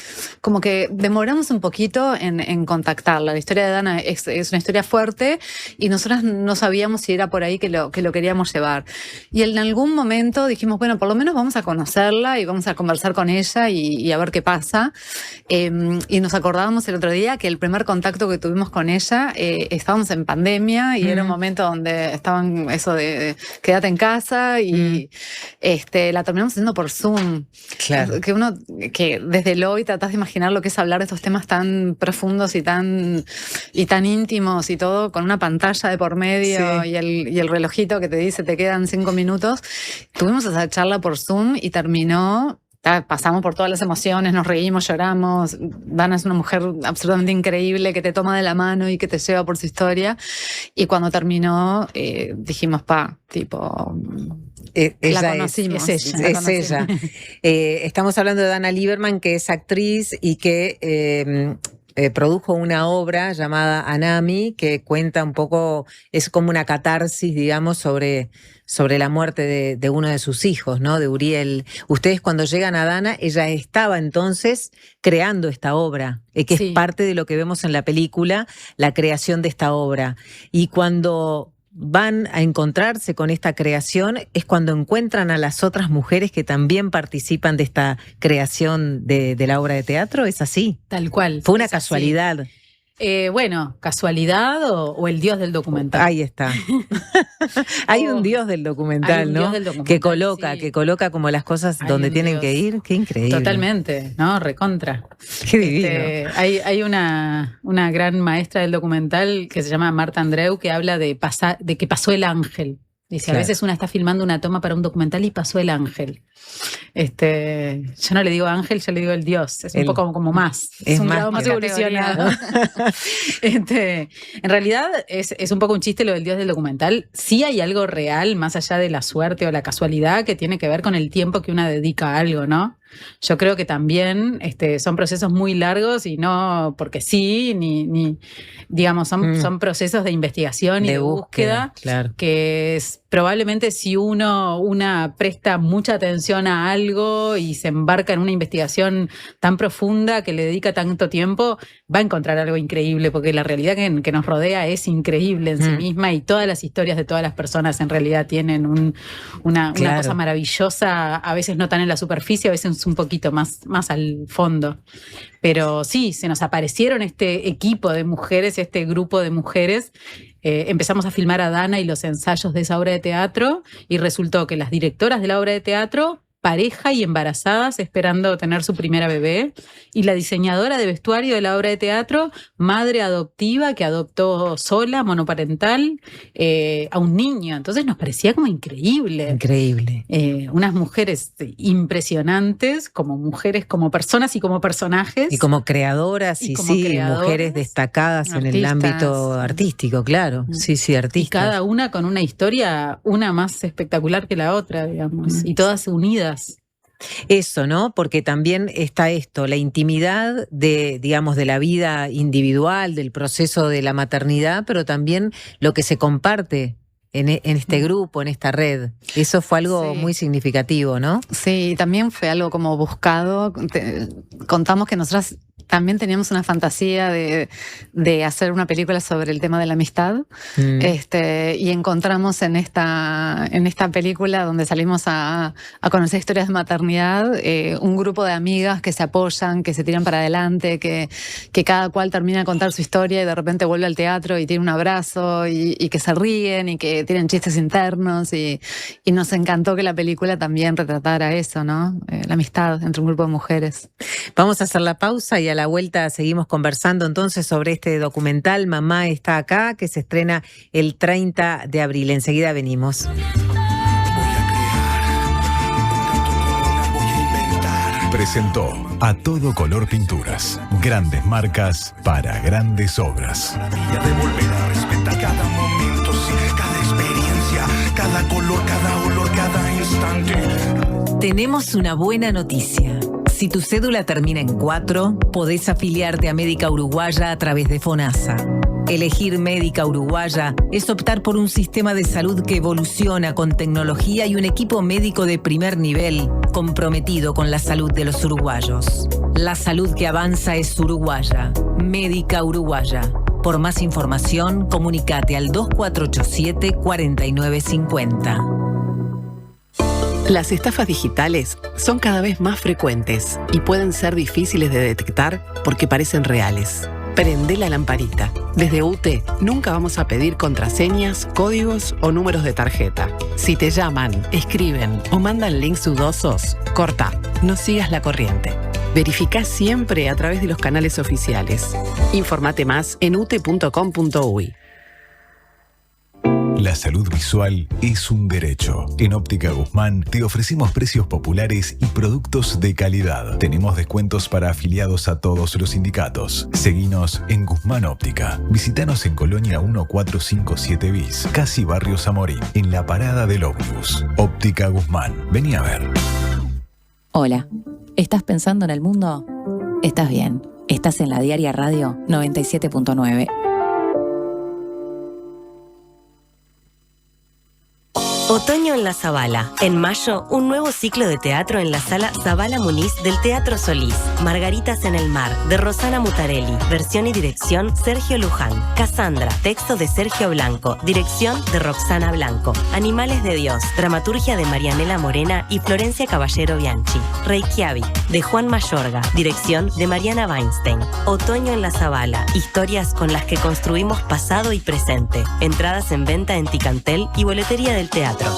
como que demoramos un poquito en contactarla. La historia de Dana es una historia fuerte y nosotras no sabíamos si era por ahí que lo queríamos llevar. Y en algún momento dijimos, bueno, por lo menos vamos a conocerla y vamos a conversar con ella y a ver qué pasa. Y nos acordábamos el otro día que el primer contacto que tuvimos con ella, estábamos en pandemia y era un momento donde estaban eso de quédate en casa y la terminamos haciendo por Zoom. Claro. Que desde el hoy tratás de imaginar lo que es hablar de estos temas tan profundos y tan íntimos y todo, con una pantalla de por medio, sí. y el relojito que te dice te quedan 5 minutos. Tuvimos esa charla por Zoom y terminó. Pasamos por todas las emociones, nos reímos, lloramos. Dana es una mujer absolutamente increíble que te toma de la mano y que te lleva por su historia. Y cuando terminó, dijimos, la conocimos. Es ella. Estamos hablando de Dana Lieberman, que es actriz y que produjo una obra llamada Anami, que cuenta un poco, es como una catarsis, digamos, sobre la muerte de uno de sus hijos, ¿no? De Uriel. Ustedes cuando llegan a Dana, ella estaba entonces creando esta obra, que sí. Es parte de lo que vemos en la película, la creación de esta obra. Y cuando van a encontrarse con esta creación es cuando encuentran a las otras mujeres que también participan de esta creación de la obra de teatro. ¿Es así? Tal cual. Fue una casualidad. Bueno, casualidad o el dios del documental. Ahí está. Hay un dios del documental, Hay un ¿no? dios del documental, que coloca como las cosas donde tienen que ir. Qué increíble. Totalmente, ¿no? Recontra. Qué divino. Hay una gran maestra del documental que se llama Marta Andreu que habla de que pasó el ángel. Dice, Claro. a veces una está filmando una toma para un documental y pasó el ángel. Yo no le digo ángel, yo le digo el Dios. Es un poco como más. Es un más grado más que la evolucionado. En realidad es un poco un chiste lo del Dios del documental. Sí hay algo real, más allá de la suerte o la casualidad, que tiene que ver con el tiempo que una dedica a algo, ¿no? Yo creo que también son procesos muy largos y no porque sí, ni digamos, son procesos de investigación y de búsqueda, claro. que es probablemente si una presta mucha atención a algo y se embarca en una investigación tan profunda que le dedica tanto tiempo, va a encontrar algo increíble, porque la realidad que nos rodea es increíble en sí misma y todas las historias de todas las personas en realidad tienen una Claro. cosa maravillosa, a veces no tan en la superficie, a veces un poquito más al fondo. Pero sí, se nos aparecieron este equipo de mujeres, este grupo de mujeres. Empezamos a filmar a Dana y los ensayos de esa obra de teatro y resultó que las directoras de la obra de teatro, pareja y embarazadas esperando tener su primera bebé, y la diseñadora de vestuario de la obra de teatro, madre adoptiva que adoptó sola, monoparental, a un niño. Entonces nos parecía como increíble. Increíble. Unas mujeres impresionantes, como mujeres, como personas y como personajes. Y como creadoras, Y y como sí, creadoras, mujeres destacadas en el artistas. ámbito artístico, claro. Sí, Y artistas. cada una con una historia, una más espectacular que la otra, digamos, y todas unidas. Eso, ¿no? Porque también está esto, la intimidad digamos, de la vida individual, del proceso de la maternidad, pero también lo que se comparte en este grupo, en esta red. Eso fue algo muy significativo, ¿no? Sí, también fue algo como buscado. Contamos que nosotras también teníamos una fantasía de hacer una película sobre el tema de la amistad. Y encontramos en esta película, donde salimos a conocer historias de maternidad, un grupo de amigas que se apoyan, que se tiran para adelante, que cada cual termina de contar su historia y de repente vuelve al teatro y tiene un abrazo y que se ríen y que tienen chistes internos, y nos encantó que la película también retratara eso, ¿no? La amistad entre un grupo de mujeres. Vamos a hacer la pausa y a la vuelta seguimos conversando entonces sobre este documental Mamá está acá, que se estrena el 30 de abril. Enseguida venimos. Presentó A Todo Color Pinturas. Grandes marcas para grandes obras. De volver a respetar cada momento, sí, cada experiencia, cada color, cada olor, cada instante. Tenemos una buena noticia. Si tu cédula termina en 4, podés afiliarte a Médica Uruguaya a través de FONASA. Elegir Médica Uruguaya es optar por un sistema de salud que evoluciona con tecnología y un equipo médico de primer nivel comprometido con la salud de los uruguayos. La salud que avanza es uruguaya. Médica Uruguaya. Por más información, comunicate al 2487-4950. Las estafas digitales son cada vez más frecuentes y pueden ser difíciles de detectar porque parecen reales. Prende la lamparita. Desde UTE nunca vamos a pedir contraseñas, códigos o números de tarjeta. Si te llaman, escriben o mandan links dudosos, corta, no sigas la corriente. Verificá siempre a través de los canales oficiales. Informate más en ute.com.uy. La salud visual es un derecho. En Óptica Guzmán te ofrecemos precios populares y productos de calidad. Tenemos descuentos para afiliados a todos los sindicatos. Seguinos en Guzmán Óptica. Visítanos en Colonia 1457 bis, casi Barrio Zamorín, en la parada del ómnibus. Óptica Guzmán. Vení a ver. Hola, ¿estás pensando en el mundo? Estás bien. Estás en la Diaria Radio 97.9. Otoño en la Zabala. En mayo, un nuevo ciclo de teatro en la sala Zabala Muniz del Teatro Solís. Margaritas en el mar, de Rosana Mutarelli. Versión y dirección, Sergio Luján. Cassandra, texto de Sergio Blanco. Dirección de Roxana Blanco. Animales de Dios, dramaturgia de Marianela Morena y Florencia Caballero Bianchi. Reykjavik, de Juan Mayorga. Dirección de Mariana Weinstein. Otoño en la Zabala. Historias con las que construimos pasado y presente. Entradas en venta en Ticantel y boletería del teatro.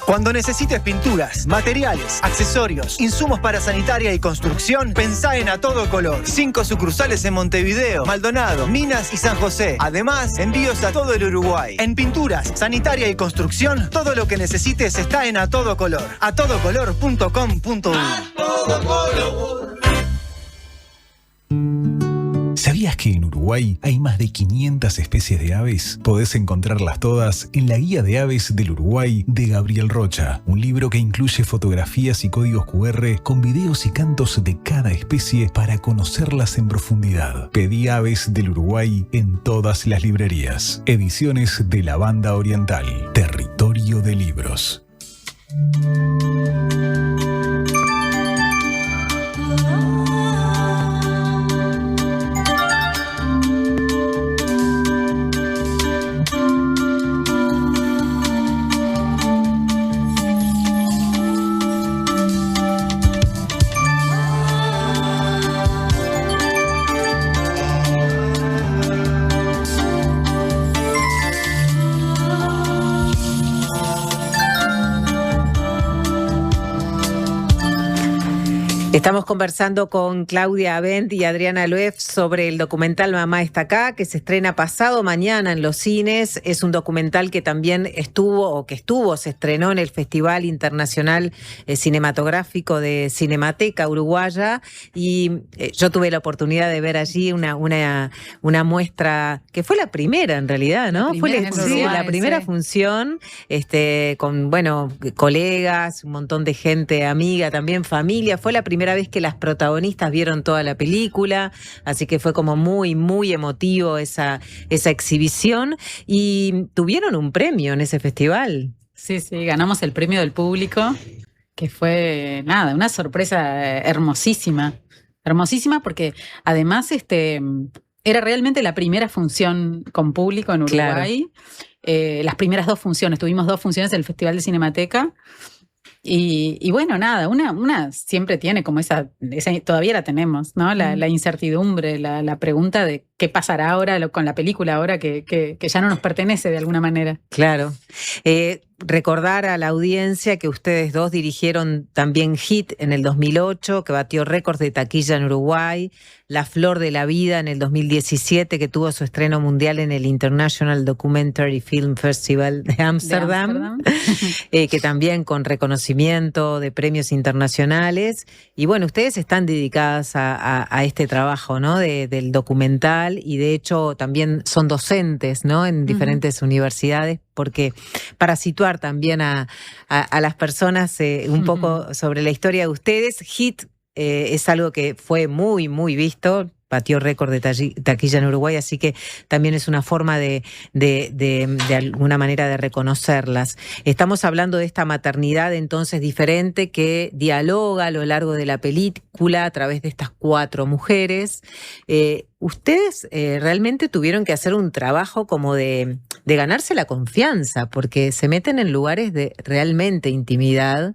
Cuando necesites pinturas, materiales, accesorios, insumos para sanitaria y construcción, pensá en A Todo Color. 5 sucursales en Montevideo, Maldonado, Minas y San José. Además, envíos a todo el Uruguay. En pinturas, sanitaria y construcción, todo lo que necesites está en A Todo Color. atodocolor.com.uy. ¿Sabías que en Uruguay hay más de 500 especies de aves? Podés encontrarlas todas en la Guía de Aves del Uruguay de Gabriel Rocha, un libro que incluye fotografías y códigos QR con videos y cantos de cada especie para conocerlas en profundidad. Pedí Aves del Uruguay en todas las librerías. Ediciones de la Banda Oriental, Territorio de Libros. Estamos conversando con Claudia Abent y Adriana Loef sobre el documental Mamá está acá, que se estrena pasado mañana en los cines. Es un documental que también se estrenó en el Festival Internacional Cinematográfico de Cinemateca Uruguaya, y yo tuve la oportunidad de ver allí una muestra que fue la primera en realidad, ¿no? Fue la primera función, con, colegas, un montón de gente amiga, también familia. Fue la primera vez que las protagonistas vieron toda la película, así que fue como muy, muy emotivo esa exhibición, y tuvieron un premio en ese festival. Sí, ganamos el premio del público, que fue, una sorpresa hermosísima porque además era realmente la primera función con público en Uruguay. Claro. Las primeras 2 funciones, tuvimos 2 funciones en el Festival de Cinemateca. Y una siempre tiene como esa todavía la tenemos, ¿no? La incertidumbre, la pregunta de qué pasará ahora con la película, ahora que ya no nos pertenece de alguna manera. Claro. Recordar a la audiencia que ustedes dos dirigieron también Hit en el 2008, que batió récords de taquilla en Uruguay, La Flor de la Vida en el 2017, que tuvo su estreno mundial en el International Documentary Film Festival de Ámsterdam, que también con reconocimiento de premios internacionales. Y bueno, ustedes están dedicadas a este trabajo, ¿no? del documental, y de hecho también son docentes, ¿no? En diferentes universidades, porque para situar también a las personas un poco sobre la historia de ustedes, Hit es algo que fue muy, muy visto, batió récord de taquilla en Uruguay, así que también es una forma de alguna manera de reconocerlas. Estamos hablando de esta maternidad entonces diferente que dialoga a lo largo de la película a través de estas 4 mujeres. Ustedes realmente tuvieron que hacer un trabajo como de ganarse la confianza, porque se meten en lugares de realmente intimidad,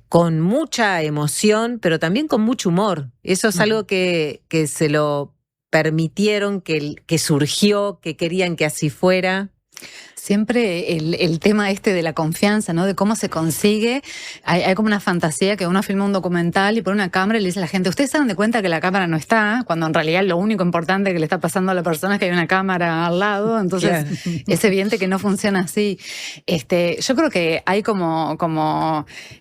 con mucha emoción, pero también con mucho humor. Eso es algo que se lo permitieron, que surgió, que querían que así fuera. Siempre el tema de la confianza, ¿no? De cómo se consigue. Hay como una fantasía que uno filma un documental y pone una cámara y le dice a la gente, ¿ustedes se dan de cuenta que la cámara no está? Cuando en realidad lo único importante que le está pasando a la persona es que hay una cámara al lado. Entonces es evidente que no funciona así. Yo creo que hay como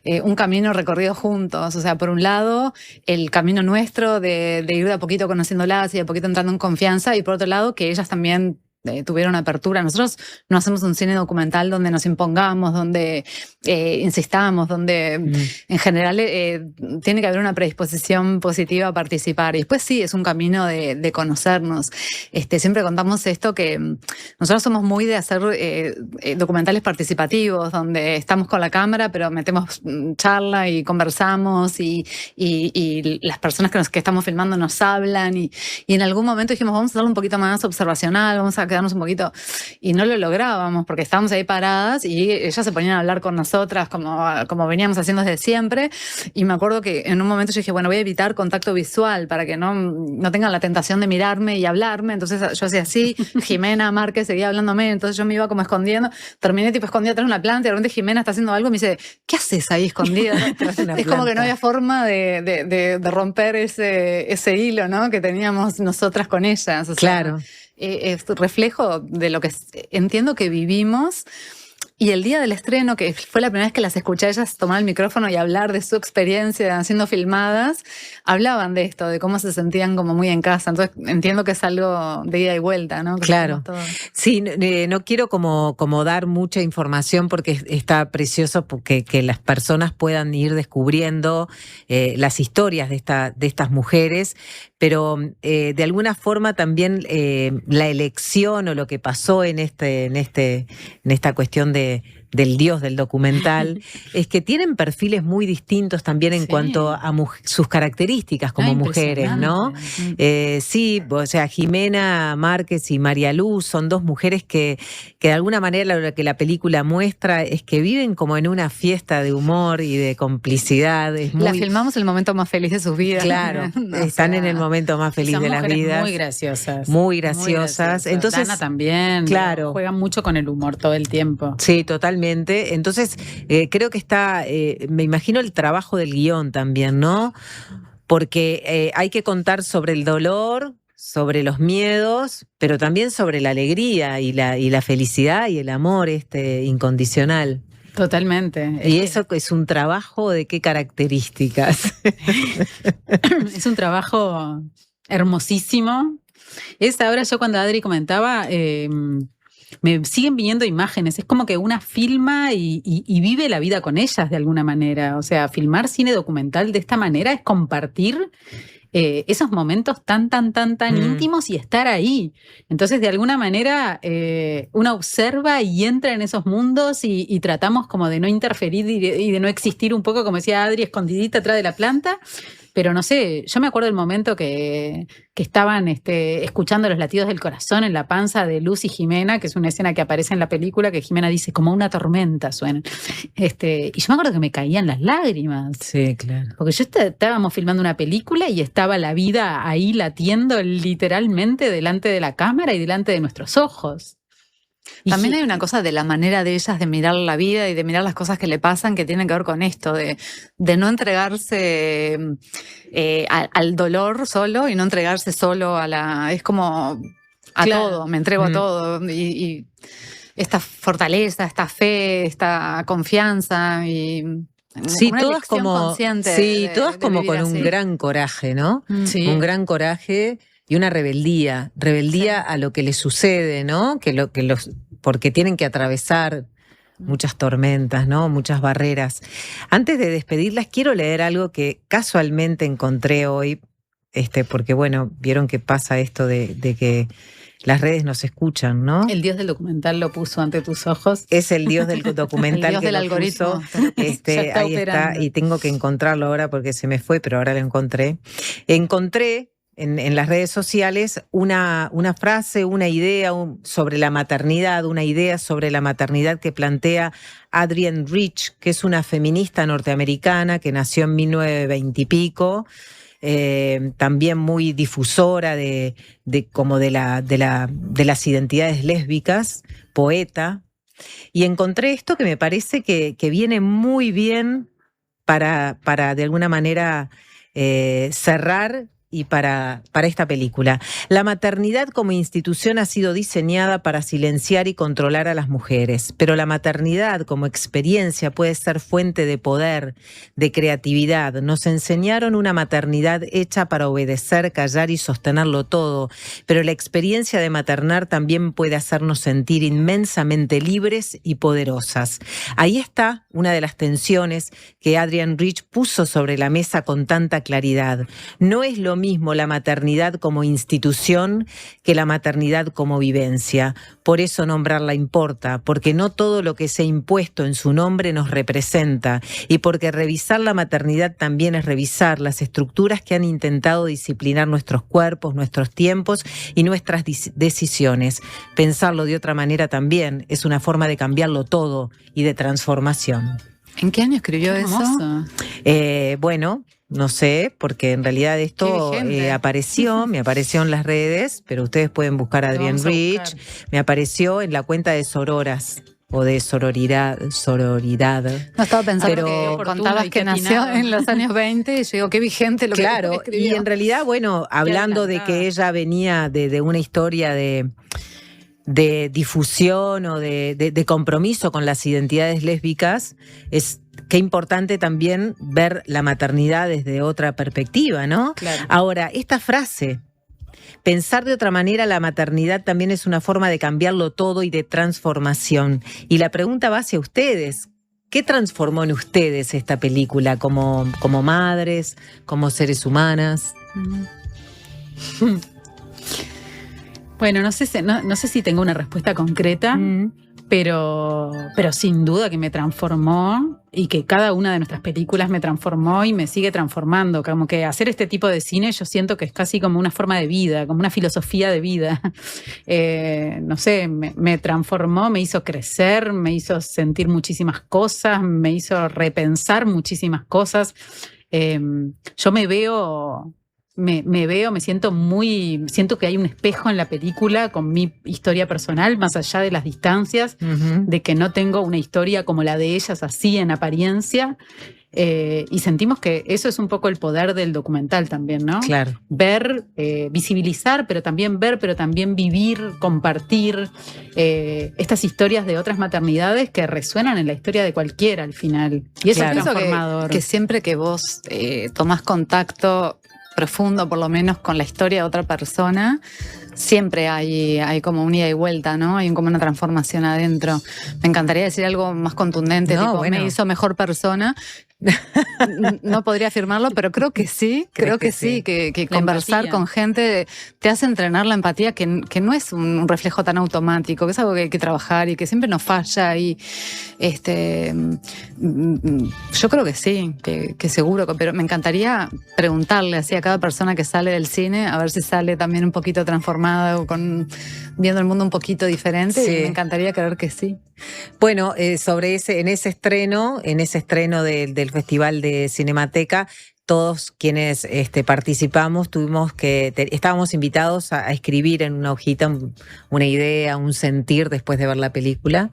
un camino recorrido juntos. O sea, por un lado, el camino nuestro de ir de a poquito conociéndolas y de a poquito entrando en confianza, y por otro lado, que ellas también tuvieron apertura. Nosotros no hacemos un cine documental donde nos impongamos, donde insistamos, donde en general tiene que haber una predisposición positiva a participar. Y después sí, es un camino de conocernos. Siempre contamos esto, que nosotros somos muy de hacer documentales participativos, donde estamos con la cámara, pero metemos charla y conversamos y las personas que estamos filmando nos hablan y en algún momento dijimos, vamos a hacerlo un poquito más observacional, vamos a quedarnos un poquito, y no lo lográbamos porque estábamos ahí paradas y ellas se ponían a hablar con nosotras como veníamos haciendo desde siempre. Y me acuerdo que en un momento yo dije, bueno, voy a evitar contacto visual para que no tengan la tentación de mirarme y hablarme. Entonces yo hacía así, Jimena Márquez seguía hablándome, entonces yo me iba como escondiendo, terminé tipo escondida atrás de una planta y de repente Jimena está haciendo algo y me dice, ¿qué haces ahí escondida? Es como que no había forma de romper ese hilo, ¿no?, que teníamos nosotras con ellas. O sea, Claro. Es reflejo de lo que entiendo que vivimos. Y el día del estreno, que fue la primera vez que las escuché a ellas tomar el micrófono y hablar de su experiencia siendo filmadas, hablaban de esto, de cómo se sentían como muy en casa. Entonces entiendo que es algo de ida y vuelta, ¿no? Que Claro. Sí, no quiero como dar mucha información porque está precioso porque que las personas puedan ir descubriendo las historias de estas mujeres, pero de alguna forma también la elección o lo que pasó en esta cuestión del dios del documental es que tienen perfiles muy distintos también en cuanto a sus características como mujeres, ¿no? Sí, o sea, Jimena Márquez y María Luz son dos mujeres que de alguna manera lo que la película muestra es que viven como en una fiesta de humor y de complicidad. La filmamos en el momento más feliz de sus vidas. Claro, están en el momento más feliz de las vidas. Muy graciosas. Muy graciosas. Entonces, Dana también. Claro. Juegan mucho con el humor todo el tiempo. Sí, totalmente. Entonces, creo que está, me imagino el trabajo del guión también, ¿no? Porque hay que contar sobre el dolor, sobre los miedos, pero también sobre la alegría y la felicidad y el amor incondicional. Totalmente. Y eso es un trabajo de qué características. Es un trabajo hermosísimo. Ahora yo cuando Adri comentaba, me siguen viniendo imágenes. Es como que una filma y vive la vida con ellas de alguna manera. O sea, filmar cine documental de esta manera es compartir esos momentos tan íntimos y estar ahí. Entonces, de alguna manera, uno observa y entra en esos mundos y tratamos como de no interferir y de no existir un poco, como decía Adri, escondidita atrás de la planta. Pero no sé, yo me acuerdo del momento que estaban escuchando los latidos del corazón en la panza de Luz y Jimena, que es una escena que aparece en la película, que Jimena dice, como una tormenta suena. Y yo me acuerdo que me caían las lágrimas. Sí, claro. Porque estábamos filmando una película y estaba la vida ahí latiendo literalmente delante de la cámara y delante de nuestros ojos. También hay una cosa de la manera de ellas de mirar la vida y de mirar las cosas que le pasan que tienen que ver con esto, de no entregarse al dolor solo y no entregarse solo es como a todo, me entrego a todo. Y esta fortaleza, esta fe, esta confianza y... Sí, una todas como, todas como con un gran coraje, ¿no? Sí. Un gran coraje y una rebeldía a lo que les sucede, ¿no? Porque tienen que atravesar muchas tormentas, ¿no? Muchas barreras. Antes de despedirlas, quiero leer algo que casualmente encontré hoy, porque bueno, vieron que pasa esto de que las redes nos escuchan, ¿no? El dios del documental lo puso ante tus ojos. Es el dios del documental. El dios que del lo algoritmo. puso. Ahí está, y tengo que encontrarlo ahora porque se me fue, pero ahora lo encontré. Encontré en las redes sociales una frase, una idea sobre la maternidad, una idea sobre la maternidad que plantea Adrienne Rich, que es una feminista norteamericana que nació en 1920 y pico, también muy difusora de las identidades lésbicas, poeta. Y encontré esto que me parece que viene muy bien para de alguna manera cerrar y para esta película. La maternidad como institución ha sido diseñada para silenciar y controlar a las mujeres, pero la maternidad como experiencia puede ser fuente de poder, de creatividad. Nos enseñaron una maternidad hecha para obedecer, callar y sostenerlo todo, pero la experiencia de maternar también puede hacernos sentir inmensamente libres y poderosas. Ahí está una de las tensiones que Adrienne Rich puso sobre la mesa con tanta claridad. No es lo mismo la maternidad como institución que la maternidad como vivencia. Por eso nombrarla importa, porque no todo lo que se ha impuesto en su nombre nos representa, y porque revisar la maternidad también es revisar las estructuras que han intentado disciplinar nuestros cuerpos, nuestros tiempos y nuestras decisiones. Pensarlo de otra manera también es una forma de cambiarlo todo y de transformación. ¿En qué año escribió eso? Bueno, no sé, porque en realidad esto me apareció en las redes, pero ustedes pueden buscar a Adrienne Rich. Me apareció en la cuenta de Sororas o de sororidad. No estaba pensando que contabas que nació en los años 20 y yo digo, qué vigente lo que escribió. Y en realidad, bueno, hablando de que ella venía de una historia de difusión o de compromiso con las identidades lésbicas, es qué importante también ver la maternidad desde otra perspectiva, ¿no? Claro. Ahora, esta frase, pensar de otra manera la maternidad también es una forma de cambiarlo todo y de transformación. Y la pregunta va hacia ustedes. ¿Qué transformó en ustedes esta película como madres, como seres humanas? Bueno, no sé si tengo una respuesta concreta, pero sin duda que me transformó y que cada una de nuestras películas me transformó y me sigue transformando. Como que hacer este tipo de cine yo siento que es casi como una forma de vida, como una filosofía de vida. No sé, me transformó, me hizo crecer, me hizo sentir muchísimas cosas, me hizo repensar muchísimas cosas. Yo me veo, siento que hay un espejo en la película con mi historia personal, más allá de las distancias, de que no tengo una historia como la de ellas así en apariencia, y sentimos que eso es un poco el poder del documental también, ¿no? Claro. Ver, visibilizar, pero también vivir, compartir estas historias de otras maternidades que resuenan en la historia de cualquiera al final. Y eso es transformador. Que siempre que vos tomás contacto profundo, por lo menos, con la historia de otra persona, siempre hay como un ida y vuelta, ¿no? Hay como una transformación adentro. Me encantaría decir algo más contundente, me hizo mejor persona. No podría afirmarlo, pero creo que sí, que conversar con gente te hace entrenar la empatía, que no es un reflejo tan automático, que es algo que hay que trabajar y que siempre nos falla. Y yo creo que sí, que seguro, pero me encantaría preguntarle así a cada persona que sale del cine, a ver si sale también un poquito transformada o viendo el mundo un poquito diferente. Sí. Y me encantaría creer que sí. Bueno, en ese estreno del Festival de Cinemateca, todos quienes participamos estábamos invitados a escribir en una hojita una idea, un sentir después de ver la película.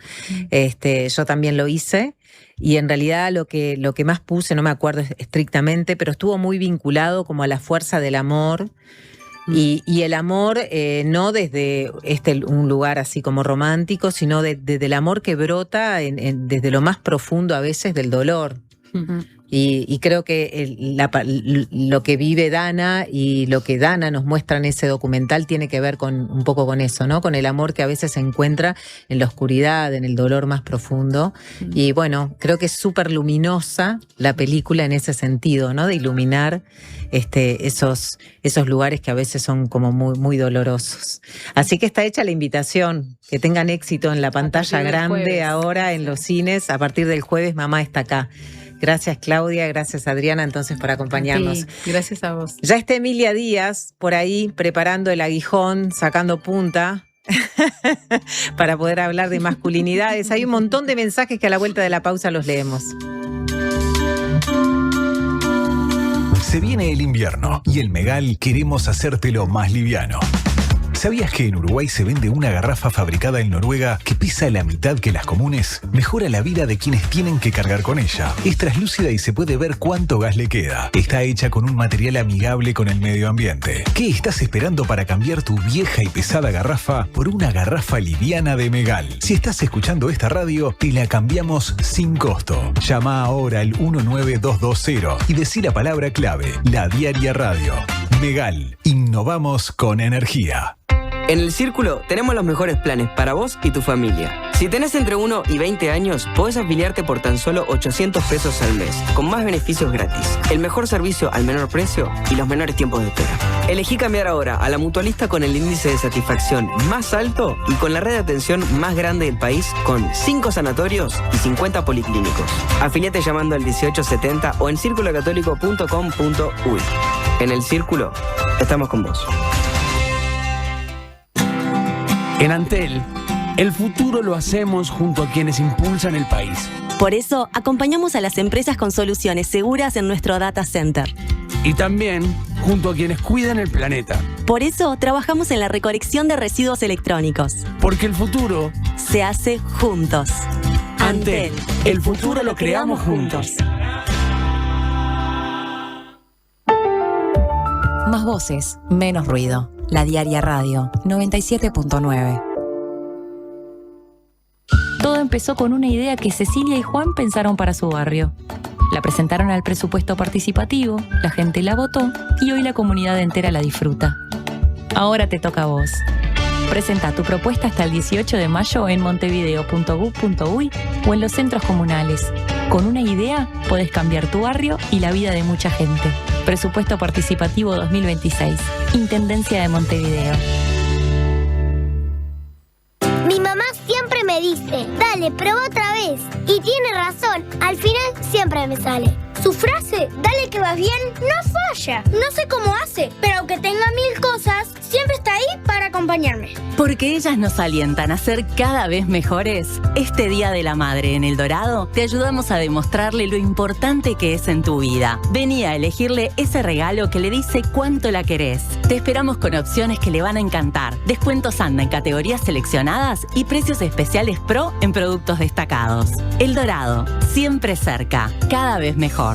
Yo también lo hice. Y en realidad lo que más puse, no me acuerdo estrictamente, pero estuvo muy vinculado como a la fuerza del amor. Y el amor no desde un lugar así como romántico, sino desde el amor que brota desde lo más profundo a veces del dolor. Y creo que lo que vive Dana y lo que Dana nos muestra en ese documental tiene que ver un poco con eso, ¿no? Con el amor que a veces se encuentra en la oscuridad, en el dolor más profundo. Y bueno, creo que es súper luminosa la película en ese sentido, ¿no? De iluminar esos lugares que a veces son como muy, muy dolorosos. Así que está hecha la invitación. Que tengan éxito en la pantalla grande ahora en los cines. A partir del jueves, Mamá está acá. Gracias, Claudia, gracias, Adriana, entonces, por acompañarnos. Sí, gracias a vos. Ya está Emilia Díaz por ahí preparando el aguijón, sacando punta para poder hablar de masculinidades. Hay un montón de mensajes que a la vuelta de la pausa los leemos. Se viene el invierno y el Megal queremos hacértelo más liviano. ¿Sabías que en Uruguay se vende una garrafa fabricada en Noruega que pesa la mitad que las comunes? Mejora la vida de quienes tienen que cargar con ella. Es translúcida y se puede ver cuánto gas le queda. Está hecha con un material amigable con el medio ambiente. ¿Qué estás esperando para cambiar tu vieja y pesada garrafa por una garrafa liviana de Megal? Si estás escuchando esta radio, te la cambiamos sin costo. Llama ahora al 19220 y decí la palabra clave, La Diaria Radio. Megal, innovamos con energía. En El Círculo tenemos los mejores planes para vos y tu familia. Si tenés entre 1 y 20 años, podés afiliarte por tan solo 800 pesos al mes, con más beneficios gratis, el mejor servicio al menor precio y los menores tiempos de espera. Elegí cambiar ahora a la mutualista con el índice de satisfacción más alto y con la red de atención más grande del país, con 5 sanatorios y 50 policlínicos. Afiliate llamando al 1870 o en circulocatólico.com.uy. En El Círculo, estamos con vos. En Antel, el futuro lo hacemos junto a quienes impulsan el país. Por eso, acompañamos a las empresas con soluciones seguras en nuestro data center. Y también junto a quienes cuidan el planeta. Por eso, trabajamos en la recolección de residuos electrónicos. Porque el futuro se hace juntos. Antel, el futuro lo creamos juntos. Más voces, menos ruido. La Diaria Radio, 97.9. Todo empezó con una idea que Cecilia y Juan pensaron para su barrio. La presentaron al presupuesto participativo, la gente la votó y hoy la comunidad entera la disfruta. Ahora te toca a vos. Presenta tu propuesta hasta el 18 de mayo en montevideo.gov.uy o en los centros comunales. Con una idea podés cambiar tu barrio y la vida de mucha gente. Presupuesto Participativo 2026. Intendencia de Montevideo. Mi mamá siempre me dice, dale, prueba otra vez. Y tiene razón, al final siempre me sale. Su frase, dale que vas bien, no falla. No sé cómo hace, pero aunque tenga 1000 cosas, siempre está ahí para acompañarme. Porque ellas nos alientan a ser cada vez mejores. Este Día de la Madre en El Dorado, te ayudamos a demostrarle lo importante que es en tu vida. Vení a elegirle ese regalo que le dice cuánto la querés. Te esperamos con opciones que le van a encantar. Descuentos anda en categorías seleccionadas y precios especiales pro en productos destacados. El Dorado, siempre cerca, cada vez mejor.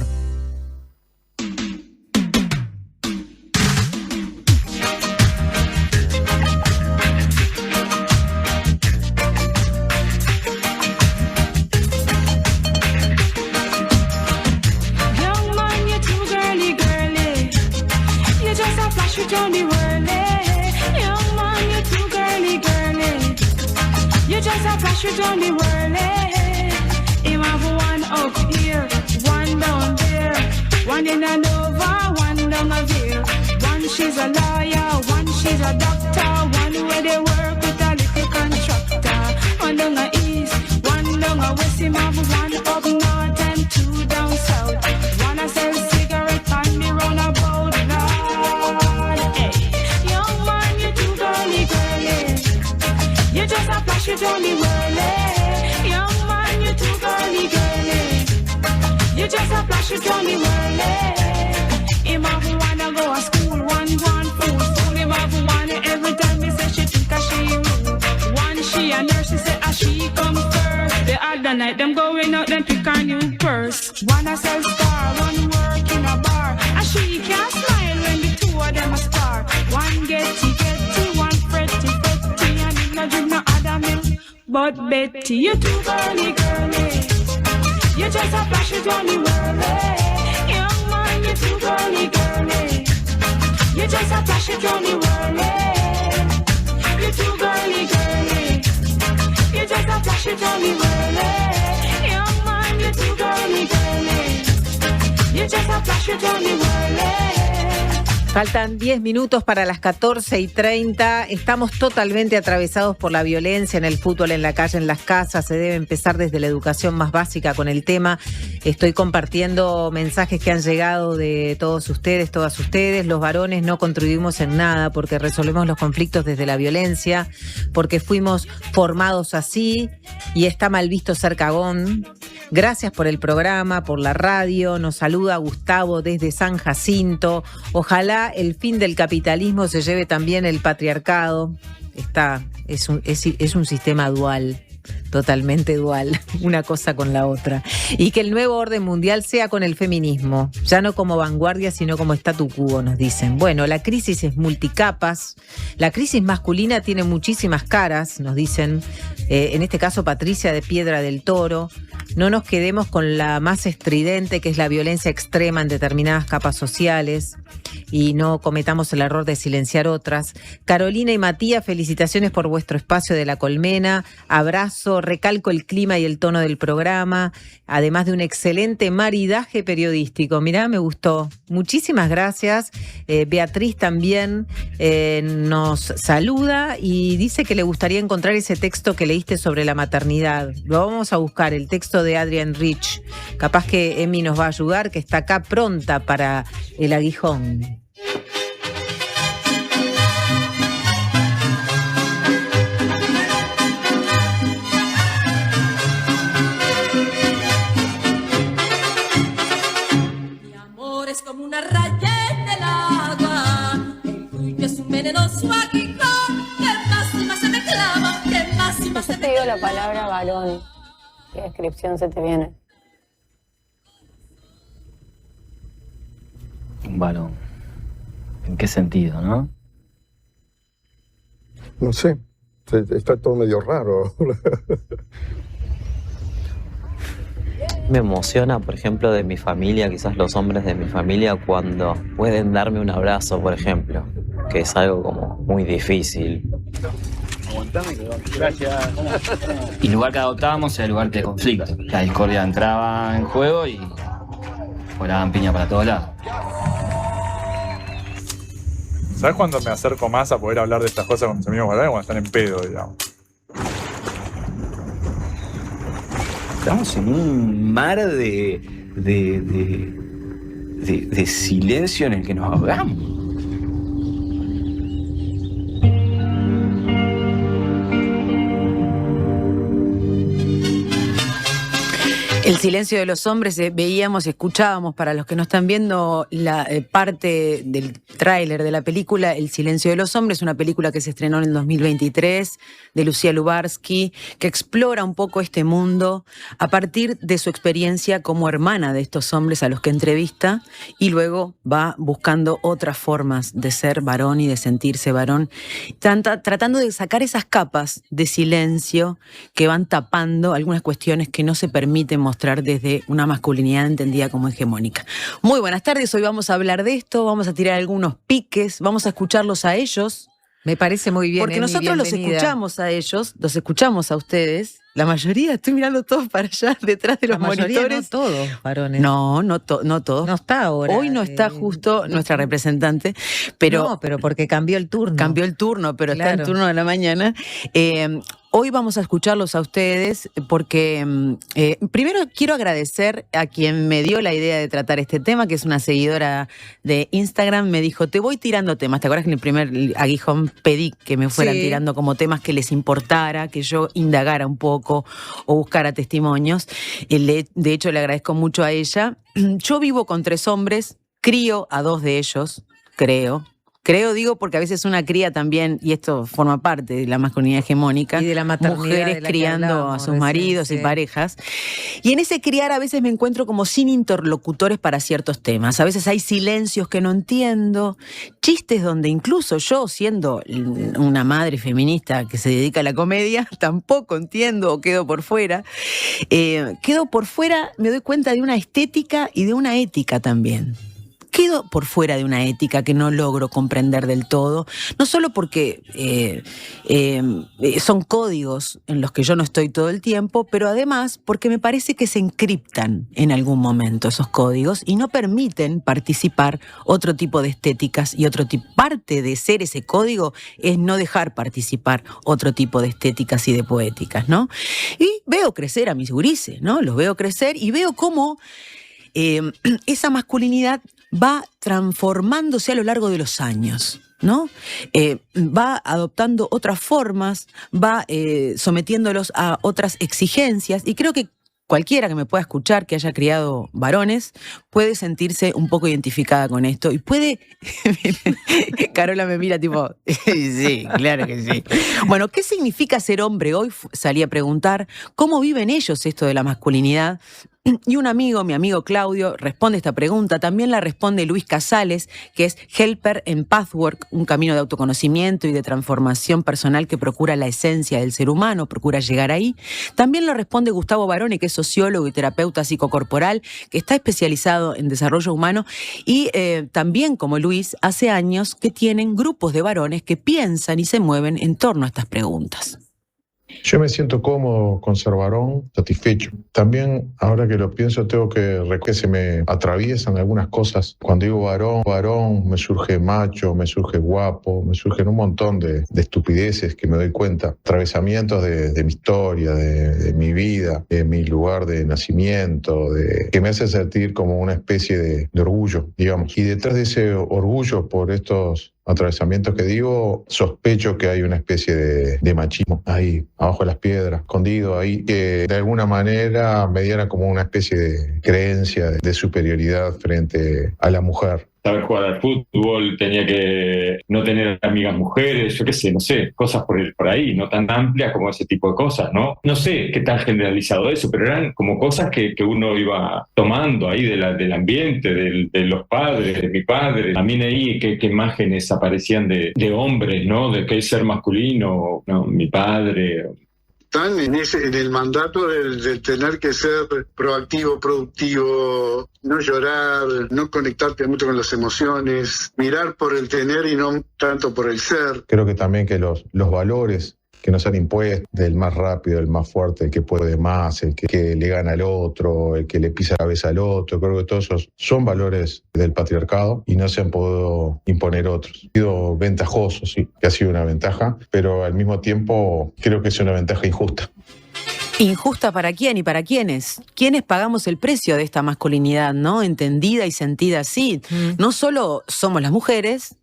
Johnny Whirly, him have one up here, one down there, one in a Nova, one down a here. One she's a lawyer, one she's a doctor, one where they work with a little contractor. One down a east, one down a west, him have one up north and 2 down south. One a sell cigarette and me roundabout, Lord. Hey, young man, you too girly, girly. You just a flash it on the whirly. Young man, you too girly, girly. You just a flash it on the whirly. Him have wanna go to school, one fool. Fool him have one every time he say she think a she rude. One she a nurse, she say a she come first. The other night them going out, them pick a new purse. One a sell star, one work in a bar. A she can't smile when the two of them a star. One getty, one fretty, and it no drink no other milk. But Betty, you too girly, girly. You just a flash it on the whirly. Young man, you too girly, girly. You just a flash it on the whirly. You too girly, girly. You just a flash it on the whirly. Young man, you too girly, girly. You just a flash it on the whirly. Faltan 10 minutos para las 14:30. Estamos totalmente atravesados por la violencia en el fútbol, en la calle, en las casas. Se debe empezar desde la educación más básica con el tema. Estoy compartiendo mensajes que han llegado de todos ustedes, todas ustedes. Los varones no contribuimos en nada porque resolvemos los conflictos desde la violencia, porque fuimos formados así y está mal visto ser cagón. Gracias por el programa, por la radio. Nos saluda Gustavo desde San Jacinto. Ojalá el fin del capitalismo se lleve también el patriarcado. Es un sistema dual. Totalmente dual, una cosa con la otra. Y que el nuevo orden mundial sea con el feminismo, ya no como vanguardia, sino como statu quo, nos dicen. Bueno, la crisis es multicapas, la crisis masculina tiene muchísimas caras, nos dicen, en este caso Patricia de Piedra del Toro. No nos quedemos con la más estridente, que es la violencia extrema en determinadas capas sociales, y no cometamos el error de silenciar otras. Carolina y Matías, felicitaciones por vuestro espacio de La Colmena. Abrazo, recalco el clima y el tono del programa, además de un excelente maridaje periodístico. Mirá, me gustó. Muchísimas gracias. Beatriz también nos saluda y dice que le gustaría encontrar ese texto que leíste sobre la maternidad. Lo vamos a buscar, el texto de Adrian Rich. Capaz que Emi nos va a ayudar, que está acá pronta para el aguijón. Mi amor es como una raya en el agua, el tuyo es un venenoso aguijón, que más y más se me clava, que más y más se me clava. Te digo la palabra varón, ¿qué descripción se te viene? Un varón. ¿En qué sentido, no? No sé, está todo medio raro. Me emociona, por ejemplo, de mi familia, quizás los hombres de mi familia, cuando pueden darme un abrazo, por ejemplo, que es algo como muy difícil. Gracias. Y el lugar que adoptábamos era el lugar de conflicto. La discordia entraba en juego y volaban piña para todos lados. ¿Sabes cuándo me acerco más a poder hablar de estas cosas con mis amigos? Cuando están en pedo, digamos. Estamos en un mar de silencio en el que nos ahogamos. El silencio de los hombres, veíamos y escuchábamos, para los que no están viendo la parte del tráiler de la película, El silencio de los hombres, una película que se estrenó en el 2023, de Lucía Lubarsky, que explora un poco este mundo a partir de su experiencia como hermana de estos hombres a los que entrevista, y luego va buscando otras formas de ser varón y de sentirse varón, tratando de sacar esas capas de silencio que van tapando algunas cuestiones que no se permiten mostrar desde una masculinidad entendida como hegemónica. Muy buenas tardes, hoy vamos a hablar de esto, vamos a tirar algunos piques, vamos a escucharlos a ellos. Me parece muy bien, porque nosotros los escuchamos a ellos, los escuchamos a ustedes. La mayoría, estoy mirando todos para allá, detrás de los monitores. No todos, varones. No todos. No está ahora. Hoy no está justo nuestra representante, pero... No, pero porque cambió el turno. Cambió el turno, pero claro. Está en turno de la mañana. Hoy vamos a escucharlos a ustedes porque primero quiero agradecer a quien me dio la idea de tratar este tema, que es una seguidora de Instagram. Me dijo, te voy tirando temas. ¿Te acuerdas que en el primer aguijón pedí que me fueran tirando como temas que les importara, que yo indagara un poco o buscara testimonios? De hecho, le agradezco mucho a ella. Yo vivo con 3 hombres, crío a 2 de ellos, creo, digo, porque a veces una cría también, y esto forma parte de la masculinidad hegemónica, y de la maternidad, mujeres de la criando a sus maridos y parejas. Y en ese criar a veces me encuentro como sin interlocutores para ciertos temas. A veces hay silencios que no entiendo, chistes donde incluso yo, siendo una madre feminista que se dedica a la comedia, tampoco entiendo o quedo por fuera. Quedo por fuera, me doy cuenta de una estética y de una ética también. Quedo por fuera de una ética que no logro comprender del todo, no solo porque son códigos en los que yo no estoy todo el tiempo, pero además porque me parece que se encriptan en algún momento esos códigos y no permiten participar otro tipo de estéticas y otro tipo. Parte de ser ese código es no dejar participar otro tipo de estéticas y de poéticas, ¿no? Y veo crecer a mis gurises, ¿no? Los veo crecer y veo cómo esa masculinidad va transformándose a lo largo de los años, ¿no? Va adoptando otras formas, va sometiéndolos a otras exigencias, y creo que cualquiera que me pueda escuchar, que haya criado varones, puede sentirse un poco identificada con esto y puede... Carola me mira tipo, sí, claro que sí. Bueno, ¿qué significa ser hombre hoy? Salí a preguntar. ¿Cómo viven ellos esto de la masculinidad? Y un amigo, mi amigo Claudio, responde esta pregunta. También la responde Luis Casales, que es helper en Pathwork, un camino de autoconocimiento y de transformación personal que procura la esencia del ser humano, procura llegar ahí. También lo responde Gustavo Barone, que es sociólogo y terapeuta psicocorporal, que está especializado en desarrollo humano y también, como Luis, hace años que tienen grupos de varones que piensan y se mueven en torno a estas preguntas. Yo me siento cómodo con ser varón, satisfecho. También, ahora que lo pienso, tengo que se me atraviesan algunas cosas. Cuando digo varón, me surge macho, me surge guapo, me surgen un montón de estupideces que me doy cuenta. Atravesamientos de mi historia, de mi vida, de mi lugar de nacimiento, que me hace sentir como una especie de orgullo, digamos. Y detrás de ese orgullo por estos atravesamientos que digo, sospecho que hay una especie de machismo ahí, abajo de las piedras, escondido ahí, que de alguna manera me diera como una especie de creencia de superioridad frente a la mujer. Saber jugar al fútbol, tenía que no tener amigas mujeres, yo qué sé, no sé, cosas por ahí, no tan amplias como ese tipo de cosas, ¿no? No sé qué tan generalizado eso, pero eran como cosas que uno iba tomando ahí del ambiente, de los padres, de mi padre. También ahí qué imágenes aparecían de hombres, ¿no? De qué es ser masculino, ¿no? Mi padre. Están en el mandato de tener que ser proactivo, productivo, no llorar, no conectarte mucho con las emociones, mirar por el tener y no tanto por el ser. Creo que también que los valores que nos han impuesto, del más rápido, el más fuerte, el que puede más, el que le gana al otro, el que le pisa la cabeza al otro, creo que todos esos son valores del patriarcado y no se han podido imponer otros. Ha sido ventajoso, sí, que ha sido una ventaja, pero al mismo tiempo creo que es una ventaja injusta. ¿Injusta para quién y para quiénes? ¿Quiénes pagamos el precio de esta masculinidad, no? Entendida y sentida así. No solo somos las mujeres,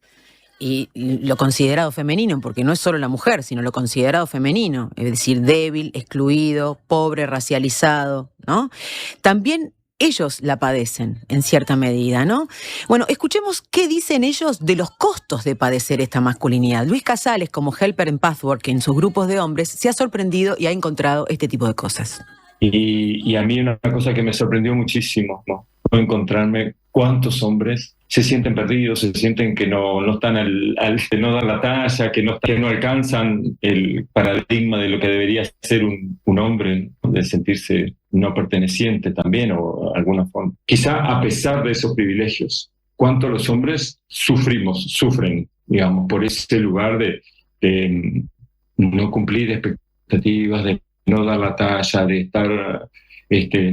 y lo considerado femenino, porque no es solo la mujer, sino lo considerado femenino, es decir, débil, excluido, pobre, racializado, ¿no? También ellos la padecen en cierta medida, ¿no? Bueno, escuchemos qué dicen ellos de los costos de padecer esta masculinidad. Luis Casales, como helper en Pathwork, en sus grupos de hombres, se ha sorprendido y ha encontrado este tipo de cosas. Y a mí una cosa que me sorprendió muchísimo, ¿no? Fue encontrarme cuántos hombres se sienten perdidos, se sienten que no están que no dan la talla, que no alcanzan el paradigma de lo que debería ser un hombre, ¿no? De sentirse no perteneciente también, o de alguna forma. Quizá a pesar de esos privilegios, cuánto los hombres sufren, digamos, por ese lugar de no cumplir expectativas, de no dar la talla, de estar,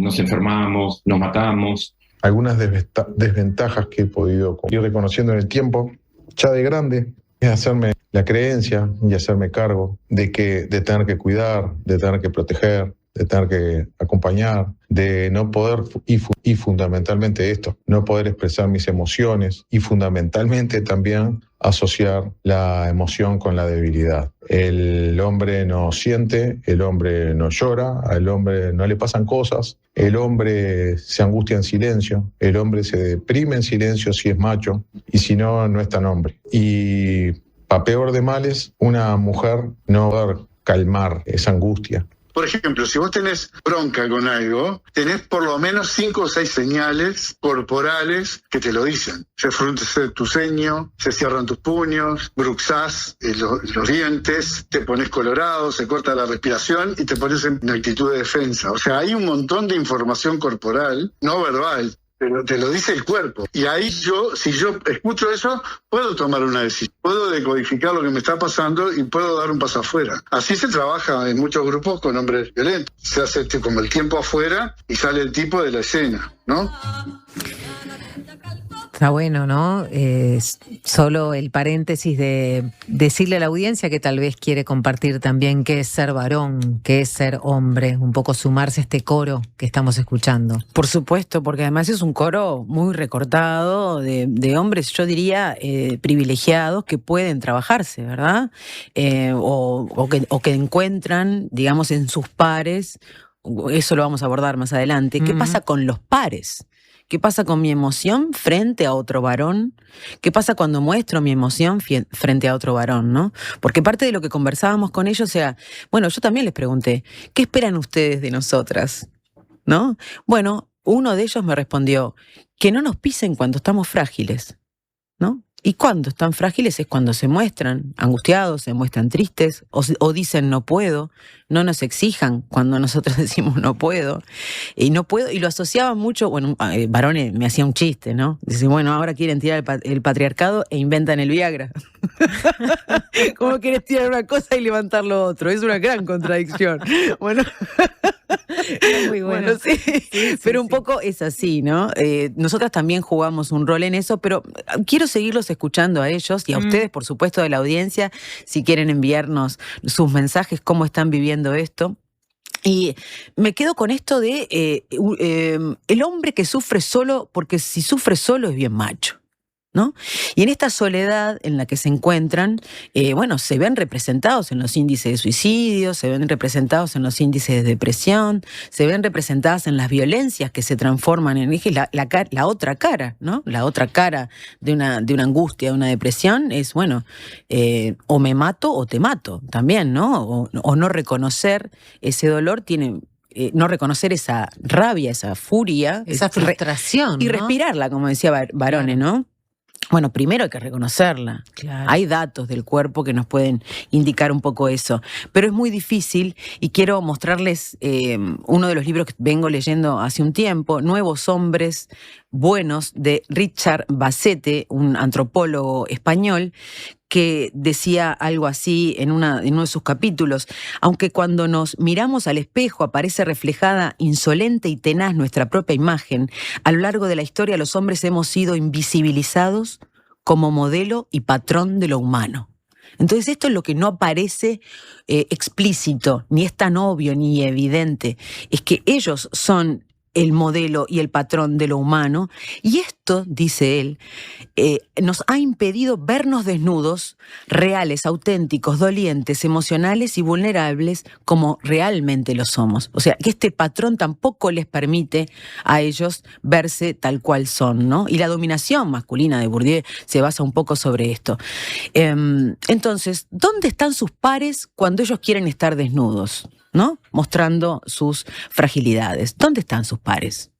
nos enfermamos, nos matamos. Algunas desventajas que he podido ir reconociendo en el tiempo, ya de grande, es hacerme la creencia y hacerme cargo de tener que cuidar, de tener que proteger, de tener que acompañar, de no poder, y fundamentalmente esto, no poder expresar mis emociones y fundamentalmente también asociar la emoción con la debilidad. El hombre no siente, el hombre no llora, al hombre no le pasan cosas, el hombre se angustia en silencio, el hombre se deprime en silencio si es macho y si no, no es tan hombre. Y a peor de males, una mujer no va a calmar esa angustia. Por ejemplo, si vos tenés bronca con algo, tenés por lo menos 5 o 6 señales corporales que te lo dicen. Se frunce tu ceño, se cierran tus puños, bruxás los dientes, te pones colorado, se corta la respiración y te pones en actitud de defensa. O sea, hay un montón de información corporal, no verbal, pero te lo dice el cuerpo. Y ahí si yo escucho eso, puedo tomar una decisión. Puedo decodificar lo que me está pasando y puedo dar un paso afuera. Así se trabaja en muchos grupos con hombres violentos. Se hace como el tiempo afuera y sale el tipo de la escena, ¿no? Está bueno, ¿no? Solo el paréntesis de decirle a la audiencia que tal vez quiere compartir también qué es ser varón, qué es ser hombre, un poco sumarse a este coro que estamos escuchando. Por supuesto, porque además es un coro muy recortado de hombres, yo diría, privilegiados que pueden trabajarse, ¿verdad? O que encuentran, digamos, en sus pares eso lo vamos a abordar más adelante, ¿qué pasa con los pares? ¿Qué pasa con mi emoción frente a otro varón? ¿Qué pasa cuando muestro mi emoción frente a otro varón, no? Porque parte de lo que conversábamos con ellos, o sea, bueno, yo también les pregunté, ¿qué esperan ustedes de nosotras? ¿No? Bueno, uno de ellos me respondió, que no nos pisen cuando estamos frágiles, ¿no? Y cuando están frágiles es cuando se muestran angustiados, se muestran tristes, o dicen no puedo, no nos exijan cuando nosotros decimos no puedo, y lo asociaban mucho, bueno, varones me hacía un chiste, ¿no? Dice, bueno, ahora quieren tirar el patriarcado e inventan el Viagra. ¿Cómo quieres tirar una cosa y levantar lo otro? Es una gran contradicción. Bueno, muy bueno. Sí, pero un poco es así, ¿no? Nosotras también jugamos un rol en eso, pero quiero seguirlos escuchando a ellos y a ustedes, por supuesto, de la audiencia, si quieren enviarnos sus mensajes, cómo están viviendo esto. Y me quedo con esto de el hombre que sufre solo, porque si sufre solo es bien macho, ¿no? Y en esta soledad en la que se encuentran, bueno, se ven representados en los índices de suicidio, se ven representados en los índices de depresión, se ven representadas en las violencias que se transforman en la otra cara, ¿no? La otra cara de una angustia, de una depresión es, bueno, o me mato o te mato también, ¿no? O no reconocer ese dolor tiene... no reconocer esa rabia, esa furia, esa frustración, y ¿no? respirarla, como decía Barone, ¿no? Bueno, primero hay que reconocerla. Claro. Hay datos del cuerpo que nos pueden indicar un poco eso. Pero es muy difícil y quiero mostrarles uno de los libros que vengo leyendo hace un tiempo, Nuevos Hombres Buenos, de Richard Bassette, un antropólogo español, que decía algo así en uno de sus capítulos. Aunque cuando nos miramos al espejo aparece reflejada insolente y tenaz nuestra propia imagen, a lo largo de la historia los hombres hemos sido invisibilizados como modelo y patrón de lo humano. Entonces esto es lo que no aparece explícito, ni es tan obvio ni evidente, es que ellos son el modelo y el patrón de lo humano, y esto, dice él, nos ha impedido vernos desnudos, reales, auténticos, dolientes, emocionales y vulnerables como realmente lo somos. O sea, que este patrón tampoco les permite a ellos verse tal cual son, ¿no? Y la dominación masculina de Bourdieu se basa un poco sobre esto. Entonces, ¿dónde están sus pares cuando ellos quieren estar desnudos, ¿no? Mostrando sus fragilidades? ¿Dónde están sus pares?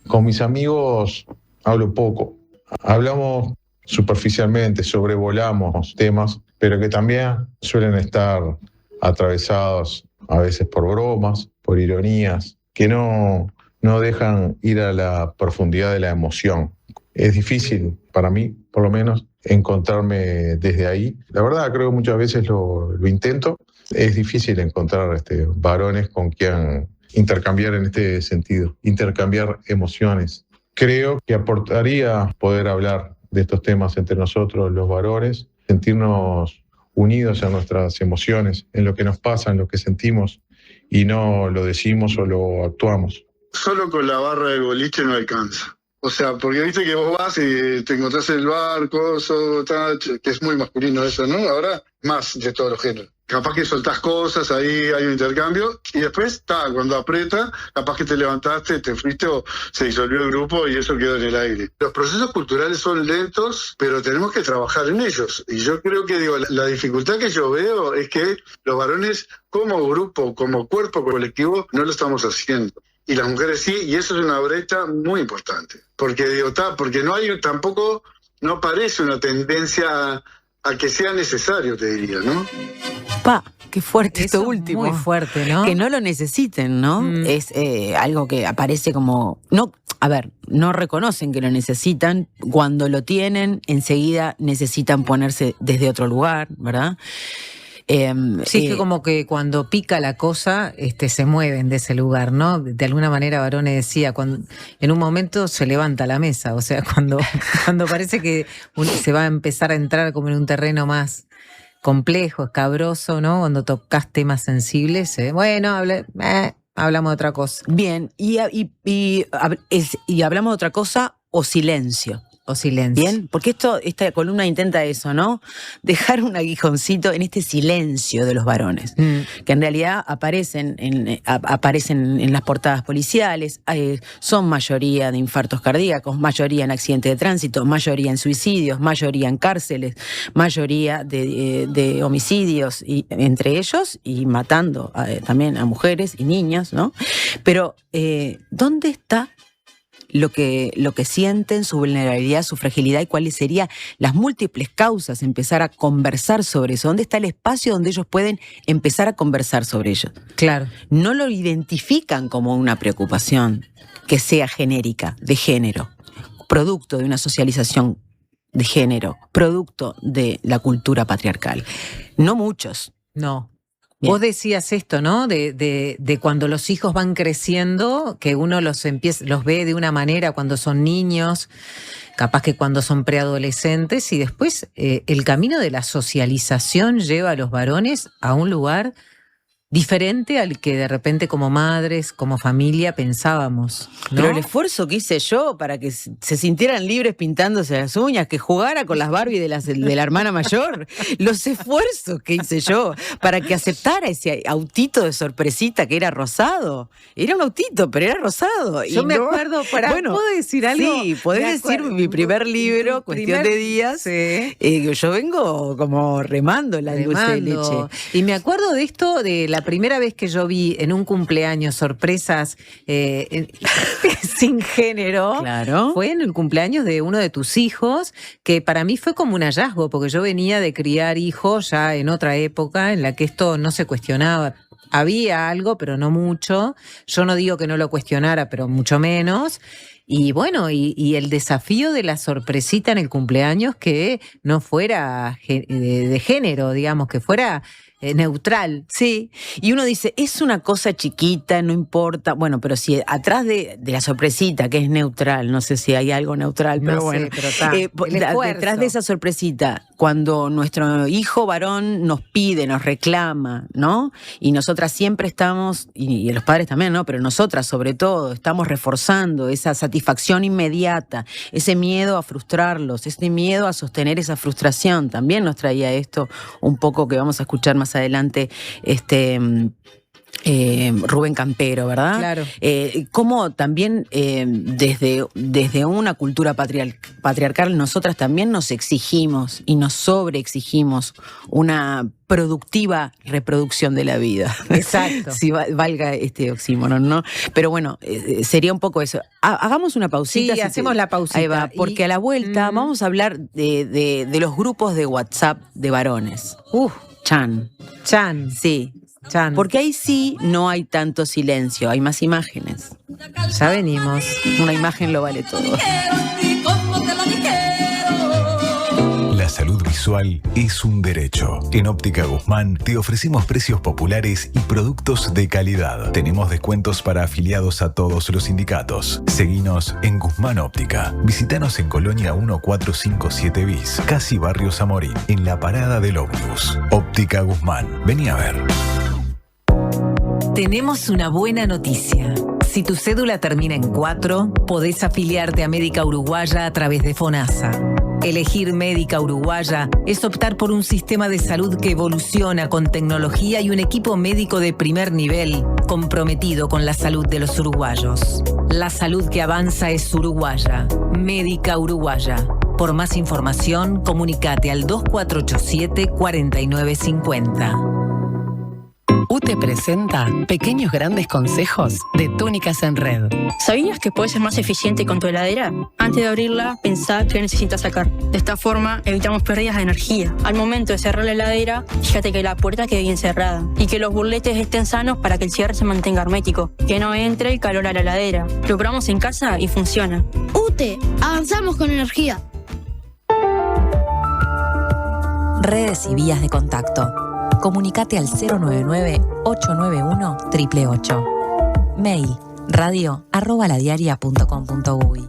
Con mis amigos hablo poco. Hablamos superficialmente, sobrevolamos temas, pero que también suelen estar atravesados a veces por bromas, por ironías, que no dejan ir a la profundidad de la emoción. Es difícil para mí, por lo menos, encontrarme desde ahí. La verdad, creo que muchas veces lo intento. Es difícil encontrar varones con quien intercambiar en este sentido, intercambiar emociones. Creo que aportaría poder hablar de estos temas entre nosotros, los varones, sentirnos unidos en nuestras emociones, en lo que nos pasa, en lo que sentimos, y no lo decimos o lo actuamos. Solo con la barra del boliche no alcanza. O sea, porque viste que vos vas y te encontrás en el bar, que es muy masculino eso, ¿no? Ahora, más de todos los géneros. Capaz que soltás cosas, ahí hay un intercambio, y después, cuando aprieta, capaz que te levantaste, te fuiste o se disolvió el grupo y eso quedó en el aire. Los procesos culturales son lentos, pero tenemos que trabajar en ellos. Y yo creo que, la dificultad que yo veo es que los varones, como grupo, como cuerpo colectivo, no lo estamos haciendo. Y las mujeres sí, y eso es una brecha muy importante. Porque porque tampoco no parece una tendencia a que sea necesario, te diría, ¿no? Qué fuerte esto último. Muy fuerte, ¿no? Que no lo necesiten, ¿no? Es algo que aparece como... no reconocen que lo necesitan. Cuando lo tienen, enseguida necesitan ponerse desde otro lugar, ¿verdad? Sí, que como que cuando pica la cosa, se mueven de ese lugar, ¿no? De alguna manera Barone decía, en un momento se levanta la mesa, o sea, cuando parece que se va a empezar a entrar como en un terreno más complejo, escabroso, ¿no? Cuando tocas temas sensibles, bueno, hablamos de otra cosa. Bien, y hablamos de otra cosa o silencio. o silencio. Bien, porque esta columna intenta eso, ¿no? Dejar un aguijoncito en este silencio de los varones, que en realidad aparecen en las portadas policiales, son mayoría de infartos cardíacos, mayoría en accidentes de tránsito, mayoría en suicidios, mayoría en cárceles, mayoría de homicidios, y entre ellos, y matando también a mujeres y niños, ¿no? Pero, ¿dónde está lo que sienten, su vulnerabilidad, su fragilidad, y cuáles serían las múltiples causas? Empezar a conversar sobre eso. ¿Dónde está el espacio donde ellos pueden empezar a conversar sobre ello? Claro. No lo identifican como una preocupación que sea genérica, de género, producto de una socialización de género, producto de la cultura patriarcal. No muchos. No. Vos decías esto, ¿no? De cuando los hijos van creciendo, que uno los ve de una manera cuando son niños, capaz que cuando son preadolescentes, y después el camino de la socialización lleva a los varones a un lugar diferente al que de repente como madres, como familia pensábamos, ¿no? Pero el esfuerzo que hice yo para que se sintieran libres pintándose las uñas, que jugara con las Barbie de la hermana mayor, los esfuerzos que hice yo para que aceptara ese autito de sorpresita que era rosado. Era un autito, pero era rosado. Yo me acuerdo, ¿puedo decir algo? Sí, podés decir mi primer libro, Cuestión de Días. Sí. Yo vengo como remando la dulce de leche. Y me acuerdo de esto, de la primera vez que yo vi en un cumpleaños sorpresas sin género, claro, fue en el cumpleaños de uno de tus hijos, que para mí fue como un hallazgo, porque yo venía de criar hijos ya en otra época en la que esto no se cuestionaba. Había algo, pero no mucho. Yo no digo que no lo cuestionara, pero mucho menos. Y bueno, y el desafío de la sorpresita en el cumpleaños, que no fuera de género, digamos, que fuera neutral. Sí, y uno dice, es una cosa chiquita, no importa. Bueno, pero si atrás de la sorpresita, que es neutral, no sé si hay algo neutral, pero no bueno, sé, pero detrás de esa sorpresita, cuando nuestro hijo varón nos pide, nos reclama, ¿no? Y nosotras siempre estamos, y los padres también, ¿no? Pero nosotras sobre todo, estamos reforzando esa satisfacción inmediata, ese miedo a frustrarlos, ese miedo a sostener esa frustración. También nos traía esto un poco que vamos a escuchar más adelante, Rubén Campero, ¿verdad? Claro. Cómo también desde una cultura patriarcal nosotras también nos exigimos y nos sobreexigimos una productiva reproducción de la vida. Exacto. Si valga este oxímoron, ¿no? Pero bueno, sería un poco eso. Hagamos una pausita. Sí, hacemos la pausita. Ahí va, porque a la vuelta vamos a hablar de los grupos de WhatsApp de varones. Chan. Sí. Chan. Porque ahí sí no hay tanto silencio, hay más imágenes. Ya venimos. Una imagen lo vale todo. La salud visual es un derecho. En Óptica Guzmán te ofrecemos precios populares y productos de calidad. Tenemos descuentos para afiliados a todos los sindicatos. Seguinos en Guzmán Óptica. Visítanos en Colonia 1457 bis, casi Barrio Zamorín, en la parada del ómnibus. Óptica Guzmán. Vení a ver. Tenemos una buena noticia. Si tu cédula termina en 4, podés afiliarte a Médica Uruguaya a través de FONASA. Elegir Médica Uruguaya es optar por un sistema de salud que evoluciona con tecnología y un equipo médico de primer nivel comprometido con la salud de los uruguayos. La salud que avanza es uruguaya. Médica Uruguaya. Por más información, comunícate al 2487-4950. UTE presenta Pequeños Grandes Consejos de Túnicas en Red. ¿Sabías que puedes ser más eficiente con tu heladera? Antes de abrirla, pensá qué necesitas sacar. De esta forma, evitamos pérdidas de energía. Al momento de cerrar la heladera, fíjate que la puerta quede bien cerrada y que los burletes estén sanos para que el cierre se mantenga hermético. Que no entre el calor a la heladera. Lo probamos en casa y funciona. UTE, avanzamos con energía. Redes y vías de contacto. Comunicate al 099-891-888. Mail radio@ladiaria.com.uy.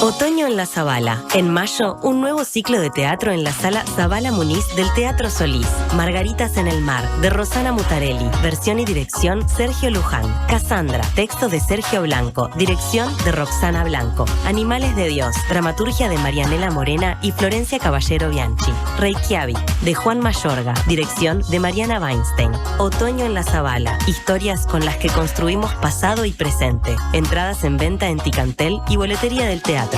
Otoño en la Zabala. En mayo, un nuevo ciclo de teatro en la sala Zabala Muniz del Teatro Solís. Margaritas en el mar, de Rosana Mutarelli. Versión y dirección, Sergio Luján. Cassandra, texto de Sergio Blanco. Dirección de Roxana Blanco. Animales de Dios, dramaturgia de Marianela Morena y Florencia Caballero Bianchi. Reykjavik, de Juan Mayorga. Dirección de Mariana Weinstein. Otoño en la Zabala. Historias con las que construimos pasado y presente. Entradas en venta en Ticantel y boletería del teatro.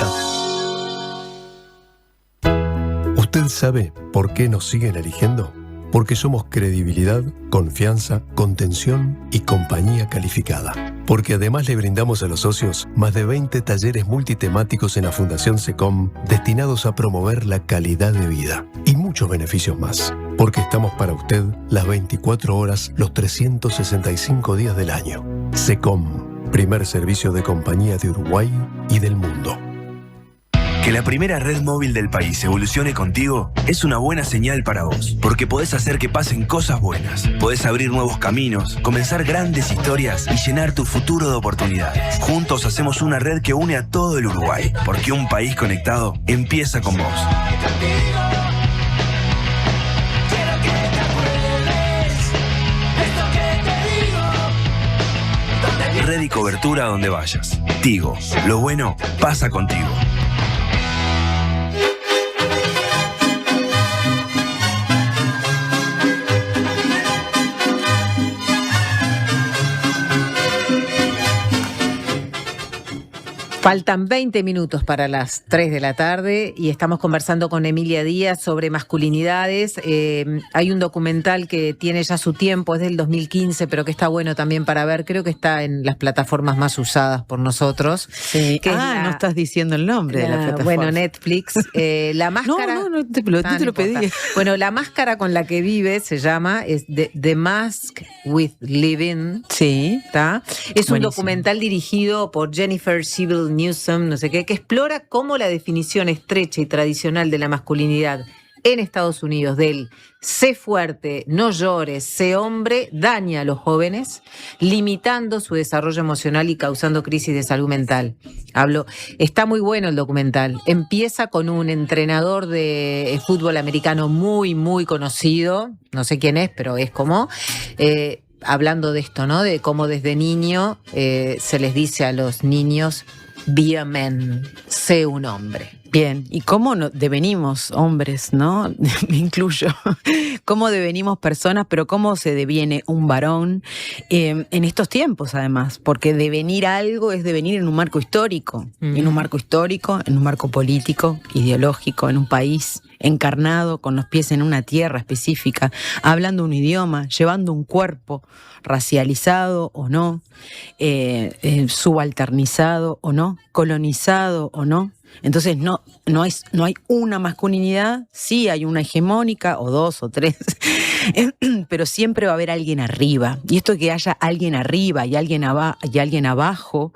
¿Usted sabe por qué nos siguen eligiendo? Porque somos credibilidad, confianza, contención y compañía calificada. Porque además le brindamos a los socios más de 20 talleres multitemáticos en la Fundación SECOM destinados a promover la calidad de vida y muchos beneficios más. Porque estamos para usted las 24 horas, los 365 días del año. SECOM, primer servicio de compañía de Uruguay y del mundo. Que la primera red móvil del país evolucione contigo es una buena señal para vos, porque podés hacer que pasen cosas buenas, podés abrir nuevos caminos, comenzar grandes historias y llenar tu futuro de oportunidades. Juntos hacemos una red que une a todo el Uruguay, porque un país conectado empieza con vos. Red y cobertura donde vayas. Tigo, lo bueno pasa contigo. Faltan 20 minutos para las 3 de la tarde y estamos conversando con Emilia Díaz sobre masculinidades. Hay un documental que tiene ya su tiempo, es del 2015, pero que está bueno también para ver. Creo que está en las plataformas más usadas por nosotros. Sí. No estás diciendo el nombre de la plataforma. Bueno, Netflix. La máscara... No te lo pedí. Bueno, La máscara con la que vive se llama, es The Mask with Living. Sí. ¿Está? Es un documental dirigido por Jennifer Sibyl Newsom, no sé qué, que explora cómo la definición estrecha y tradicional de la masculinidad en Estados Unidos del sé fuerte, no llores, sé hombre, daña a los jóvenes, limitando su desarrollo emocional y causando crisis de salud mental. Está muy bueno el documental. Empieza con un entrenador de fútbol americano muy, muy conocido, no sé quién es, pero es como... hablando de esto, ¿no? De cómo desde niño se les dice a los niños, be a man, sé un hombre. Bien, y cómo devenimos hombres, ¿no? Me incluyo. Cómo devenimos personas, pero cómo se deviene un varón en estos tiempos, además. Porque devenir algo es devenir en un marco histórico. En un marco histórico, en un marco político, ideológico, en un país encarnado, con los pies en una tierra específica, hablando un idioma, llevando un cuerpo, racializado o no, subalternizado o no, colonizado o no. Entonces no hay una masculinidad, sí hay una hegemónica, o dos o tres, pero siempre va a haber alguien arriba. Y esto de que haya alguien arriba y alguien abajo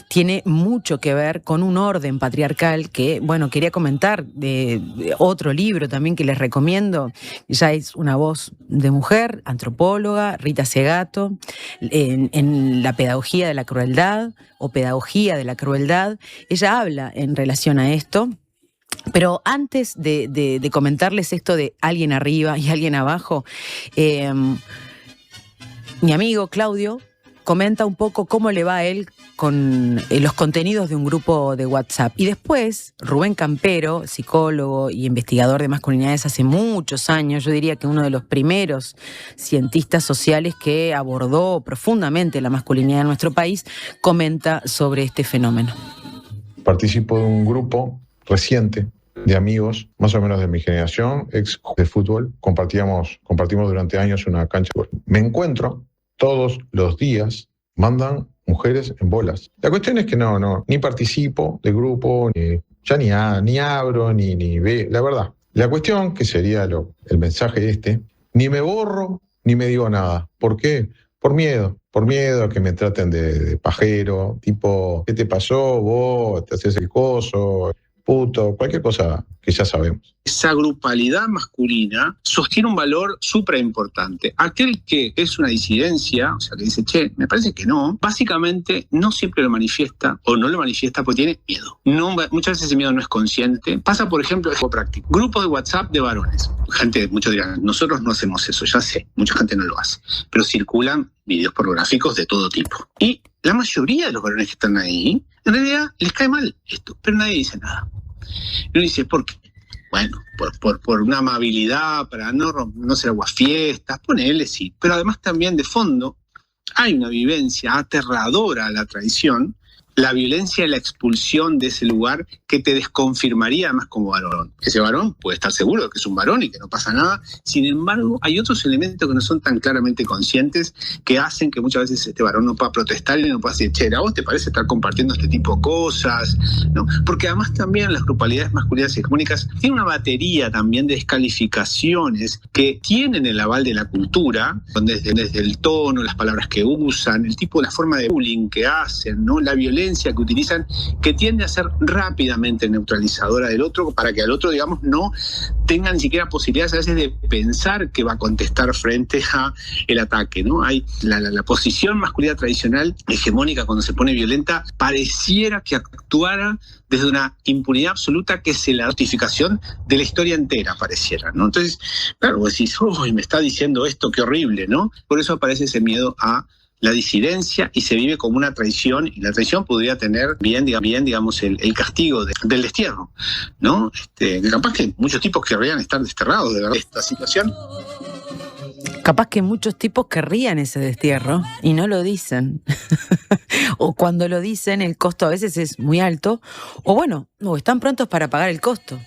tiene mucho que ver con un orden patriarcal que, bueno, quería comentar de otro libro también que les recomiendo. Ya es una voz de mujer, antropóloga, Rita Segato, en La pedagogía de la crueldad o pedagogía de la crueldad. Ella habla en relación a esto. Pero antes de comentarles esto de alguien arriba y alguien abajo, mi amigo Claudio comenta un poco cómo le va a él con los contenidos de un grupo de WhatsApp. Y después, Rubén Campero, psicólogo y investigador de masculinidades hace muchos años, yo diría que uno de los primeros cientistas sociales que abordó profundamente la masculinidad en nuestro país, comenta sobre este fenómeno. Participo de un grupo reciente de amigos, más o menos de mi generación, ex de fútbol. Compartimos durante años una cancha de fútbol. Me encuentro todos los días, mandan mujeres en bolas. La cuestión es que ni participo del grupo, ni abro, ni ve, la verdad. La cuestión, que sería el mensaje ni me borro, ni me digo nada. ¿Por qué? Por miedo a que me traten de pajero, tipo, ¿qué te pasó? Vos te haces el coso. puto, cualquier cosa que ya sabemos. Esa grupalidad masculina sostiene un valor súper importante. Aquel que es una disidencia, o sea, que dice, che, me parece que no, básicamente no siempre lo manifiesta o no lo manifiesta porque tiene miedo. Muchas veces ese miedo no es consciente. Pasa, por ejemplo, es práctico. Grupos de WhatsApp de varones. Muchos dirán, nosotros no hacemos eso, ya sé, mucha gente no lo hace. Pero circulan videos pornográficos de todo tipo. Y la mayoría de los varones que están ahí, en realidad les cae mal esto, pero nadie dice nada. Y uno dice, ¿por qué? Bueno, por una amabilidad, para no ser aguafiestas, ponele, sí. Pero además también de fondo hay una vivencia aterradora a la traición, la violencia y la expulsión de ese lugar que te desconfirmaría además como varón. Ese varón puede estar seguro de que es un varón y que no pasa nada. Sin embargo, hay otros elementos que no son tan claramente conscientes que hacen que muchas veces este varón no pueda protestar y no pueda decir, che, ¿a vos te parece estar compartiendo este tipo de cosas? ¿No? Porque además también las grupalidades masculinas y hegemónicas tienen una batería también de descalificaciones que tienen el aval de la cultura, desde el tono, las palabras que usan, el tipo, la forma de bullying que hacen, ¿no? La violencia que utilizan, que tiende a ser rápidamente neutralizadora del otro para que al otro, digamos, no tenga ni siquiera posibilidades a veces de pensar que va a contestar frente a el ataque, ¿no? Hay la posición masculina tradicional, hegemónica, cuando se pone violenta, pareciera que actuara desde una impunidad absoluta que es la notificación de la historia entera, pareciera, ¿no? Entonces, claro, vos decís, uy, me está diciendo esto, qué horrible, ¿no? Por eso aparece ese miedo a la disidencia y se vive como una traición, y la traición podría tener bien digamos, el castigo del destierro, ¿no? Capaz que muchos tipos querrían estar desterrados de verdad esta situación. Capaz que muchos tipos querrían ese destierro y no lo dicen. O cuando lo dicen, el costo a veces es muy alto, o bueno, o están prontos para pagar el costo.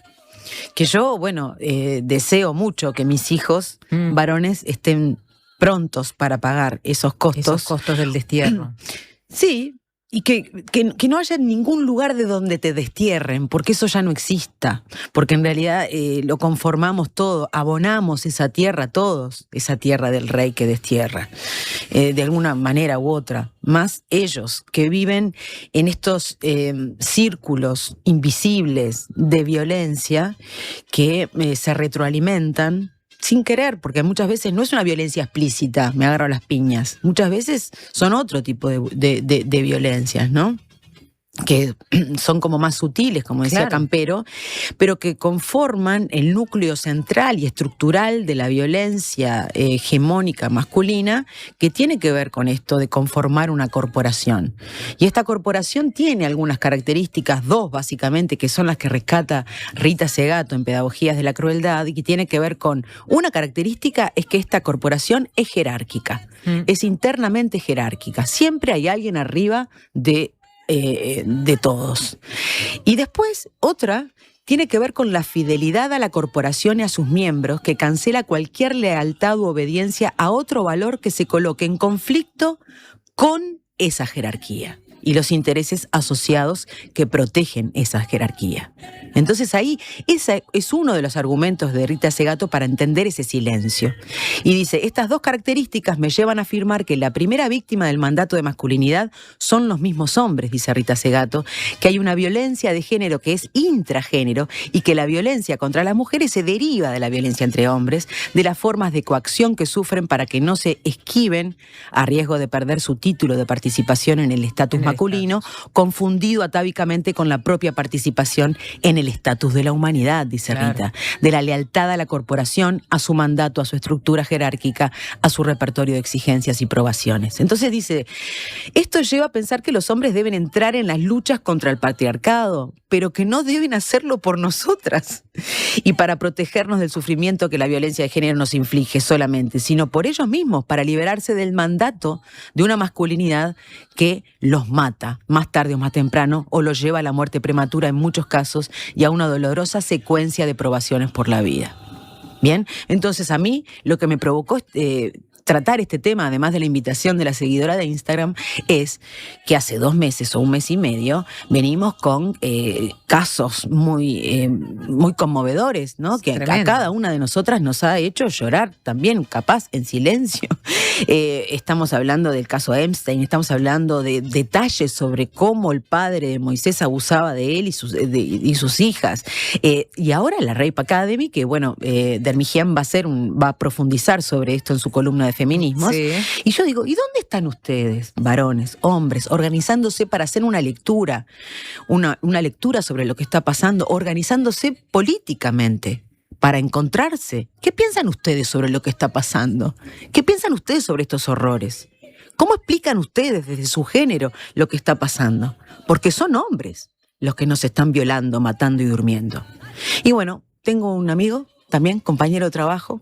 Que yo, bueno, deseo mucho que mis hijos varones estén prontos para pagar esos costos del destierro. Sí, y que no haya ningún lugar de donde te destierren, porque eso ya no exista, porque en realidad lo conformamos todo, abonamos esa tierra todos, esa tierra del rey que destierra, de alguna manera u otra, más ellos que viven en estos círculos invisibles de violencia que se retroalimentan sin querer, porque muchas veces no es una violencia explícita, me agarro a las piñas. Muchas veces son otro tipo de violencias, ¿no? Que son como más sutiles, como decía Campero, pero que conforman el núcleo central y estructural de la violencia hegemónica masculina, que tiene que ver con esto de conformar una corporación. Y esta corporación tiene algunas características, dos básicamente, que son las que rescata Rita Segato en Pedagogías de la Crueldad, y que tiene que ver con una característica, es que esta corporación es jerárquica, es internamente jerárquica. Siempre hay alguien arriba de todos. Y después, otra tiene que ver con la fidelidad a la corporación y a sus miembros, que cancela cualquier lealtad u obediencia a otro valor que se coloque en conflicto con esa jerarquía y los intereses asociados que protegen esa jerarquía. Entonces ahí, ese es uno de los argumentos de Rita Segato para entender ese silencio. Y dice, estas dos características me llevan a afirmar que la primera víctima del mandato de masculinidad son los mismos hombres, dice Rita Segato, que hay una violencia de género que es intragénero y que la violencia contra las mujeres se deriva de la violencia entre hombres, de las formas de coacción que sufren para que no se esquiven a riesgo de perder su título de participación en el estatus masculino, confundido atávicamente con la propia participación en el estatus de la humanidad, dice Rita, de la lealtad a la corporación, a su mandato, a su estructura jerárquica, a su repertorio de exigencias y probaciones. Entonces dice, esto lleva a pensar que los hombres deben entrar en las luchas contra el patriarcado, pero que no deben hacerlo por nosotras y para protegernos del sufrimiento que la violencia de género nos inflige solamente, sino por ellos mismos, para liberarse del mandato de una masculinidad que los mata más tarde o más temprano, o los lleva a la muerte prematura en muchos casos y a una dolorosa secuencia de probaciones por la vida. Bien, entonces a mí lo que me provocó tratar este tema, además de la invitación de la seguidora de Instagram, es que hace 2 meses o 1 mes y medio venimos con casos muy conmovedores, ¿no? Que a cada una de nosotras nos ha hecho llorar también, capaz en silencio. Estamos hablando del caso Epstein, estamos hablando de detalles sobre cómo el padre de Moisés abusaba de él y sus hijas. Y ahora la Rape Academy, que bueno, Dermigian va a profundizar sobre esto en su columna de feminismos. Sí. Y yo digo, ¿y dónde están ustedes, varones, hombres, organizándose para hacer una lectura? Una lectura sobre lo que está pasando, organizándose políticamente para encontrarse. ¿Qué piensan ustedes sobre lo que está pasando? ¿Qué piensan ustedes sobre estos horrores? ¿Cómo explican ustedes desde su género lo que está pasando? Porque son hombres los que nos están violando, matando y durmiendo. Y bueno, tengo un amigo, también compañero de trabajo,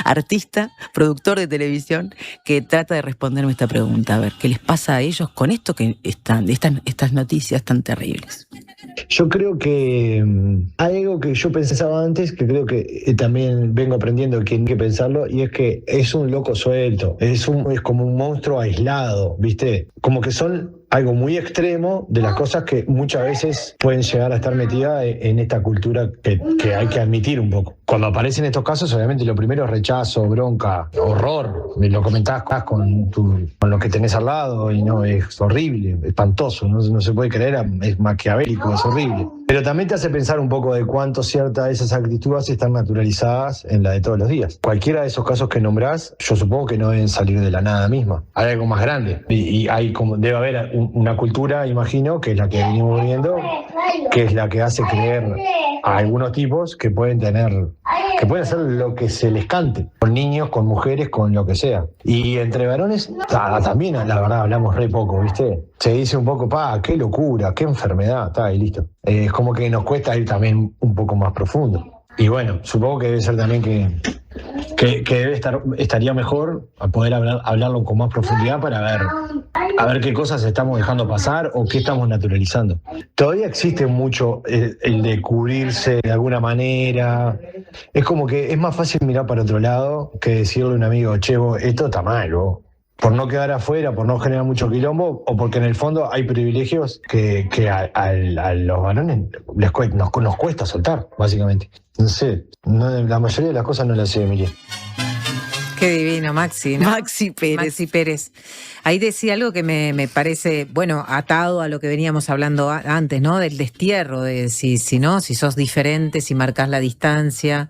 artista, productor de televisión, que trata de responderme esta pregunta. A ver, ¿qué les pasa a ellos con esto estas noticias tan terribles? Yo creo que hay algo que yo pensaba antes, que creo que también vengo aprendiendo que hay que pensarlo, y es que es un loco suelto, es como un monstruo aislado, ¿viste? Como que son algo muy extremo de las cosas que muchas veces pueden llegar a estar metidas en esta cultura que hay que admitir un poco. Cuando aparecen estos casos, obviamente lo primero es rechazo, bronca, horror. Me lo comentás con lo que tenés al lado y no, es horrible, espantoso, no se puede creer, es maquiavélico, es horrible. Pero también te hace pensar un poco de cuánto ciertas de esas actitudes están naturalizadas en la de todos los días. Cualquiera de esos casos que nombrás, yo supongo que no deben salir de la nada misma. Hay algo más grande y hay como debe haber una cultura, imagino, que es la que venimos viendo, que es la que hace creer a algunos tipos que pueden hacer lo que se les cante, con niños, con mujeres, con lo que sea. Y entre varones, también, la verdad, hablamos re poco, ¿viste? Se dice un poco, qué locura, qué enfermedad, y listo. Es como que nos cuesta ir también un poco más profundo. Y bueno, supongo que debe ser también que estaría mejor a poder hablarlo con más profundidad para ver qué cosas estamos dejando pasar o qué estamos naturalizando. Todavía existe mucho el de cubrirse de alguna manera. Es como que es más fácil mirar para otro lado que decirle a un amigo, che, esto está mal, vos. Por no quedar afuera, por no generar mucho quilombo, o porque en el fondo hay privilegios que a los varones nos cuesta soltar, básicamente. No sé, la mayoría de las cosas no las sé, Emilia. Qué divino, Maxi, ¿no? Maxi Pérez. Ahí decía algo que me parece, bueno, atado a lo que veníamos hablando antes, ¿no? Del destierro, de si sos diferente, si marcás la distancia.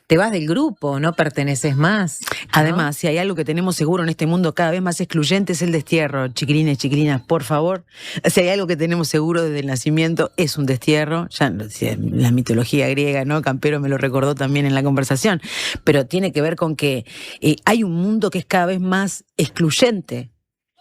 Te vas del grupo, no perteneces más, ¿no? Además, si hay algo que tenemos seguro en este mundo cada vez más excluyente es el destierro. Chiquilines, chiquilinas, por favor. Si hay algo que tenemos seguro desde el nacimiento es un destierro. Ya la mitología griega, ¿no? Campero me lo recordó también en la conversación. Pero tiene que ver con que hay un mundo que es cada vez más excluyente.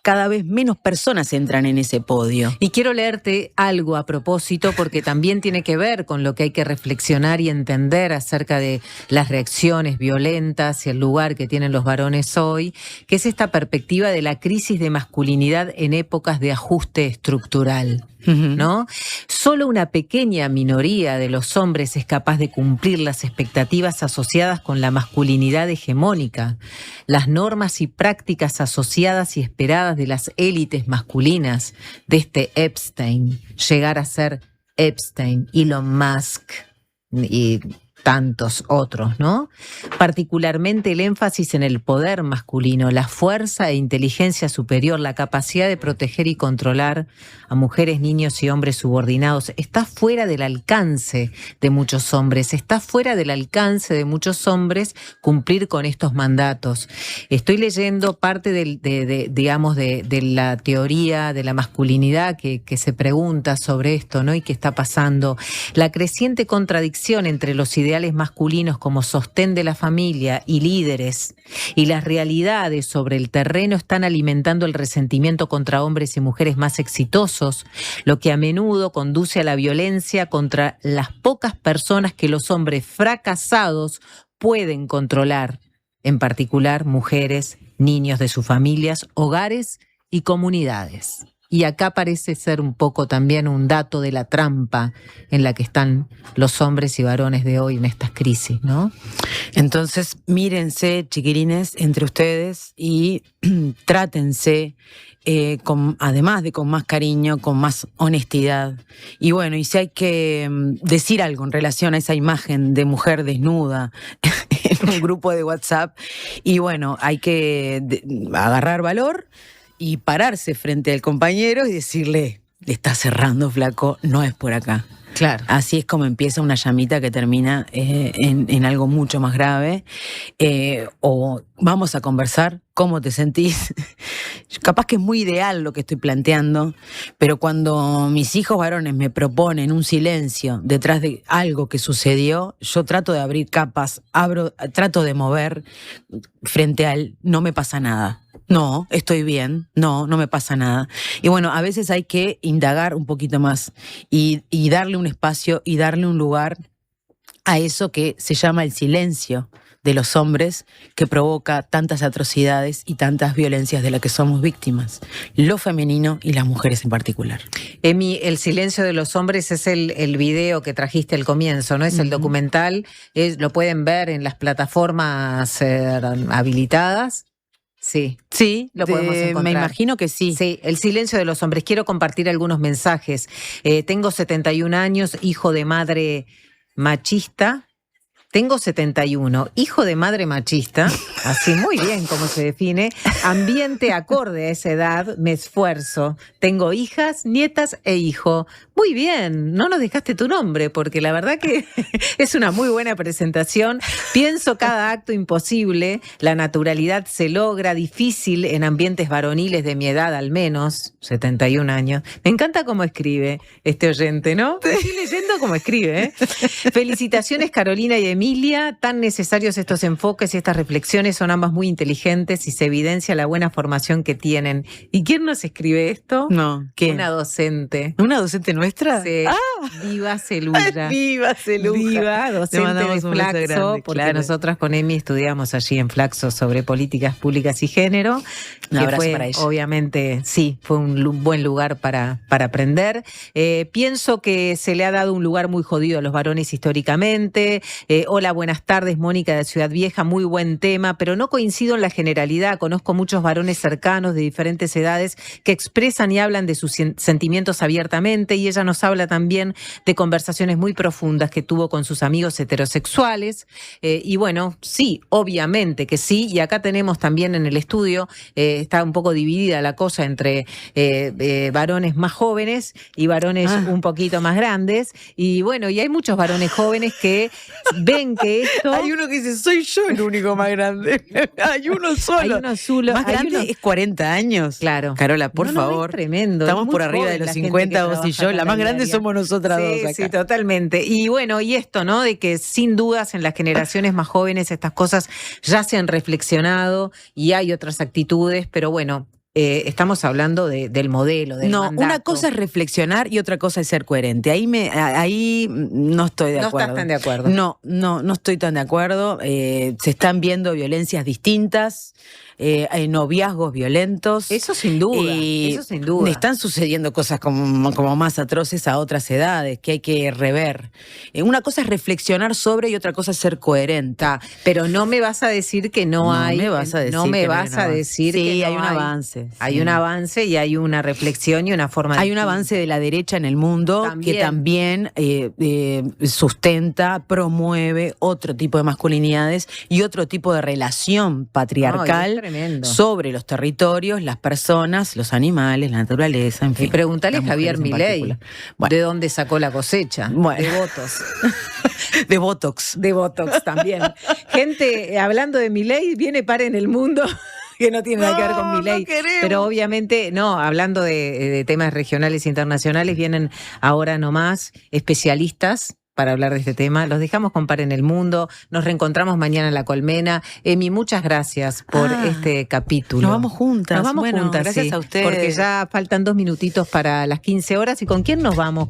Cada vez menos personas entran en ese podio. Y quiero leerte algo a propósito porque también tiene que ver con lo que hay que reflexionar y entender acerca de las reacciones violentas y el lugar que tienen los varones hoy, que es esta perspectiva de la crisis de masculinidad en épocas de ajuste estructural. ¿No? Solo una pequeña minoría de los hombres es capaz de cumplir las expectativas asociadas con la masculinidad hegemónica, las normas y prácticas asociadas y esperadas de las élites masculinas de este Epstein, llegar a ser Epstein, Elon Musk y tantos otros, ¿no? Particularmente el énfasis en el poder masculino, la fuerza e inteligencia superior, la capacidad de proteger y controlar a mujeres, niños y hombres subordinados, está fuera del alcance de muchos hombres, cumplir con estos mandatos. Estoy leyendo parte de la teoría de la masculinidad que se pregunta sobre esto, ¿no? Y qué está pasando. La creciente contradicción entre los ideales masculinos como sostén de la familia y líderes y las realidades sobre el terreno están alimentando el resentimiento contra hombres y mujeres más exitosos, lo que a menudo conduce a la violencia contra las pocas personas que los hombres fracasados pueden controlar, en particular mujeres, niños de sus familias, hogares y comunidades. Y acá parece ser un poco también un dato de la trampa en la que están los hombres y varones de hoy en estas crisis, ¿no? Entonces, mírense, chiquirines, entre ustedes y trátense además de con más cariño, con más honestidad. Y bueno, y si hay que decir algo en relación a esa imagen de mujer desnuda en un grupo de WhatsApp, y bueno, hay que agarrar valor y pararse frente al compañero y decirle, le está cerrando, flaco, no es por acá. Claro. Así es como empieza una llamita que termina en algo mucho más grave. O vamos a conversar, ¿cómo te sentís? Capaz que es muy ideal lo que estoy planteando, pero cuando mis hijos varones me proponen un silencio detrás de algo que sucedió, yo trato de abrir capas, trato de mover frente al no me pasa nada. No, estoy bien, no me pasa nada. Y bueno, a veces hay que indagar un poquito más y darle un espacio y darle un lugar a eso que se llama el silencio de los hombres, que provoca tantas atrocidades y tantas violencias de las que somos víctimas, lo femenino y las mujeres en particular. Emi, El silencio de los hombres es el video que trajiste al comienzo, ¿no? Es el documental, lo pueden ver en las plataformas habilitadas. Sí, lo podemos encontrar. Me imagino que sí. Sí, El silencio de los hombres. Quiero compartir algunos mensajes. Tengo 71 años, hijo de madre machista. Tengo 71, hijo de madre machista, así muy bien como se define, ambiente acorde a esa edad, me esfuerzo. Tengo hijas, nietas e hijo. Muy bien, no nos dejaste tu nombre, porque la verdad que es una muy buena presentación. Pienso cada acto imposible, la naturalidad se logra, difícil en ambientes varoniles de mi edad al menos, 71 años. Me encanta cómo escribe este oyente, ¿no? Estoy leyendo cómo escribe, ¿eh? Felicitaciones Carolina y Emilia, tan necesarios estos enfoques y estas reflexiones, son ambas muy inteligentes y se evidencia la buena formación que tienen. ¿Y quién nos escribe esto? No, ¿quién? Una docente. ¿Una docente nuestra? Sí. Viva Celulla. Viva Celulla. Viva, docente de Flaxo, grande, porque claro. nosotras con Emi estudiamos allí en Flaxo sobre políticas públicas y género. Un abrazo fue, para ella. Obviamente, sí, fue un buen lugar para aprender. Pienso que se le ha dado un lugar muy jodido a los varones históricamente. Hola, buenas tardes, Mónica de Ciudad Vieja, muy buen tema, pero no coincido en la generalidad. Conozco muchos varones cercanos de diferentes edades que expresan y hablan de sus sentimientos abiertamente, y ella nos habla también de conversaciones muy profundas que tuvo con sus amigos heterosexuales. Y bueno, sí, obviamente que sí, y acá tenemos también en el estudio, está un poco dividida la cosa entre varones más jóvenes y varones un poquito más grandes, y bueno, y hay muchos varones jóvenes que ven que esto... Hay uno que dice, soy yo el único más grande. Hay uno solo. Hay uno solo. Más grande es 40 años. Claro. Carola, por No, favor. Es tremendo. Estamos es por arriba de los 50, vos y yo. La más grande somos nosotras dos acá. Sí, totalmente. Y bueno, y esto, ¿no? De que sin dudas en las generaciones más jóvenes estas cosas ya se han reflexionado y hay otras actitudes, pero bueno, estamos hablando del modelo, del mandato. Una cosa es reflexionar y otra cosa es ser coherente. Ahí no estoy de acuerdo. No estás tan de acuerdo. No estoy tan de acuerdo. Se están violencias distintas, noviazgos violentos. Eso sin duda, eso sin duda. Están sucediendo cosas como más atroces a otras edades que hay que rever. Una cosa es reflexionar sobre y otra cosa es ser coherente. Pero no me vas a decir que no hay. Me vas a decir no me vas a decir que no hay un avance. Hay un avance y hay una reflexión y una forma de... Hay un avance de la derecha en el mundo que también sustenta, promueve otro tipo de masculinidades y otro tipo de relación patriarcal sobre los territorios, las personas, los animales, la naturaleza, en fin. Y preguntale a Javier Milei de dónde sacó la cosecha. De votos. De Botox. De Botox también. Gente, hablando de Milei, viene Para en el Mundo... que no tiene nada que ver con Milei, pero obviamente, hablando de temas regionales e internacionales, vienen ahora nomás especialistas para hablar de este tema. Los dejamos con Para en el Mundo, nos reencontramos mañana en La Colmena. Emi, muchas gracias por este capítulo. Nos vamos juntas. Nos vamos juntas, gracias a ustedes. Porque ya faltan 2 minutitos para las 15 horas. ¿Y con quién nos vamos?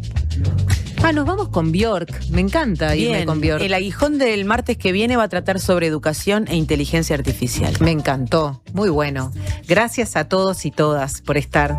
Nos vamos con Bjork. Me encanta irme con Bjork. El aguijón del martes que viene va a tratar sobre educación e inteligencia artificial. Me encantó. Muy bueno. Gracias a todos y todas por estar.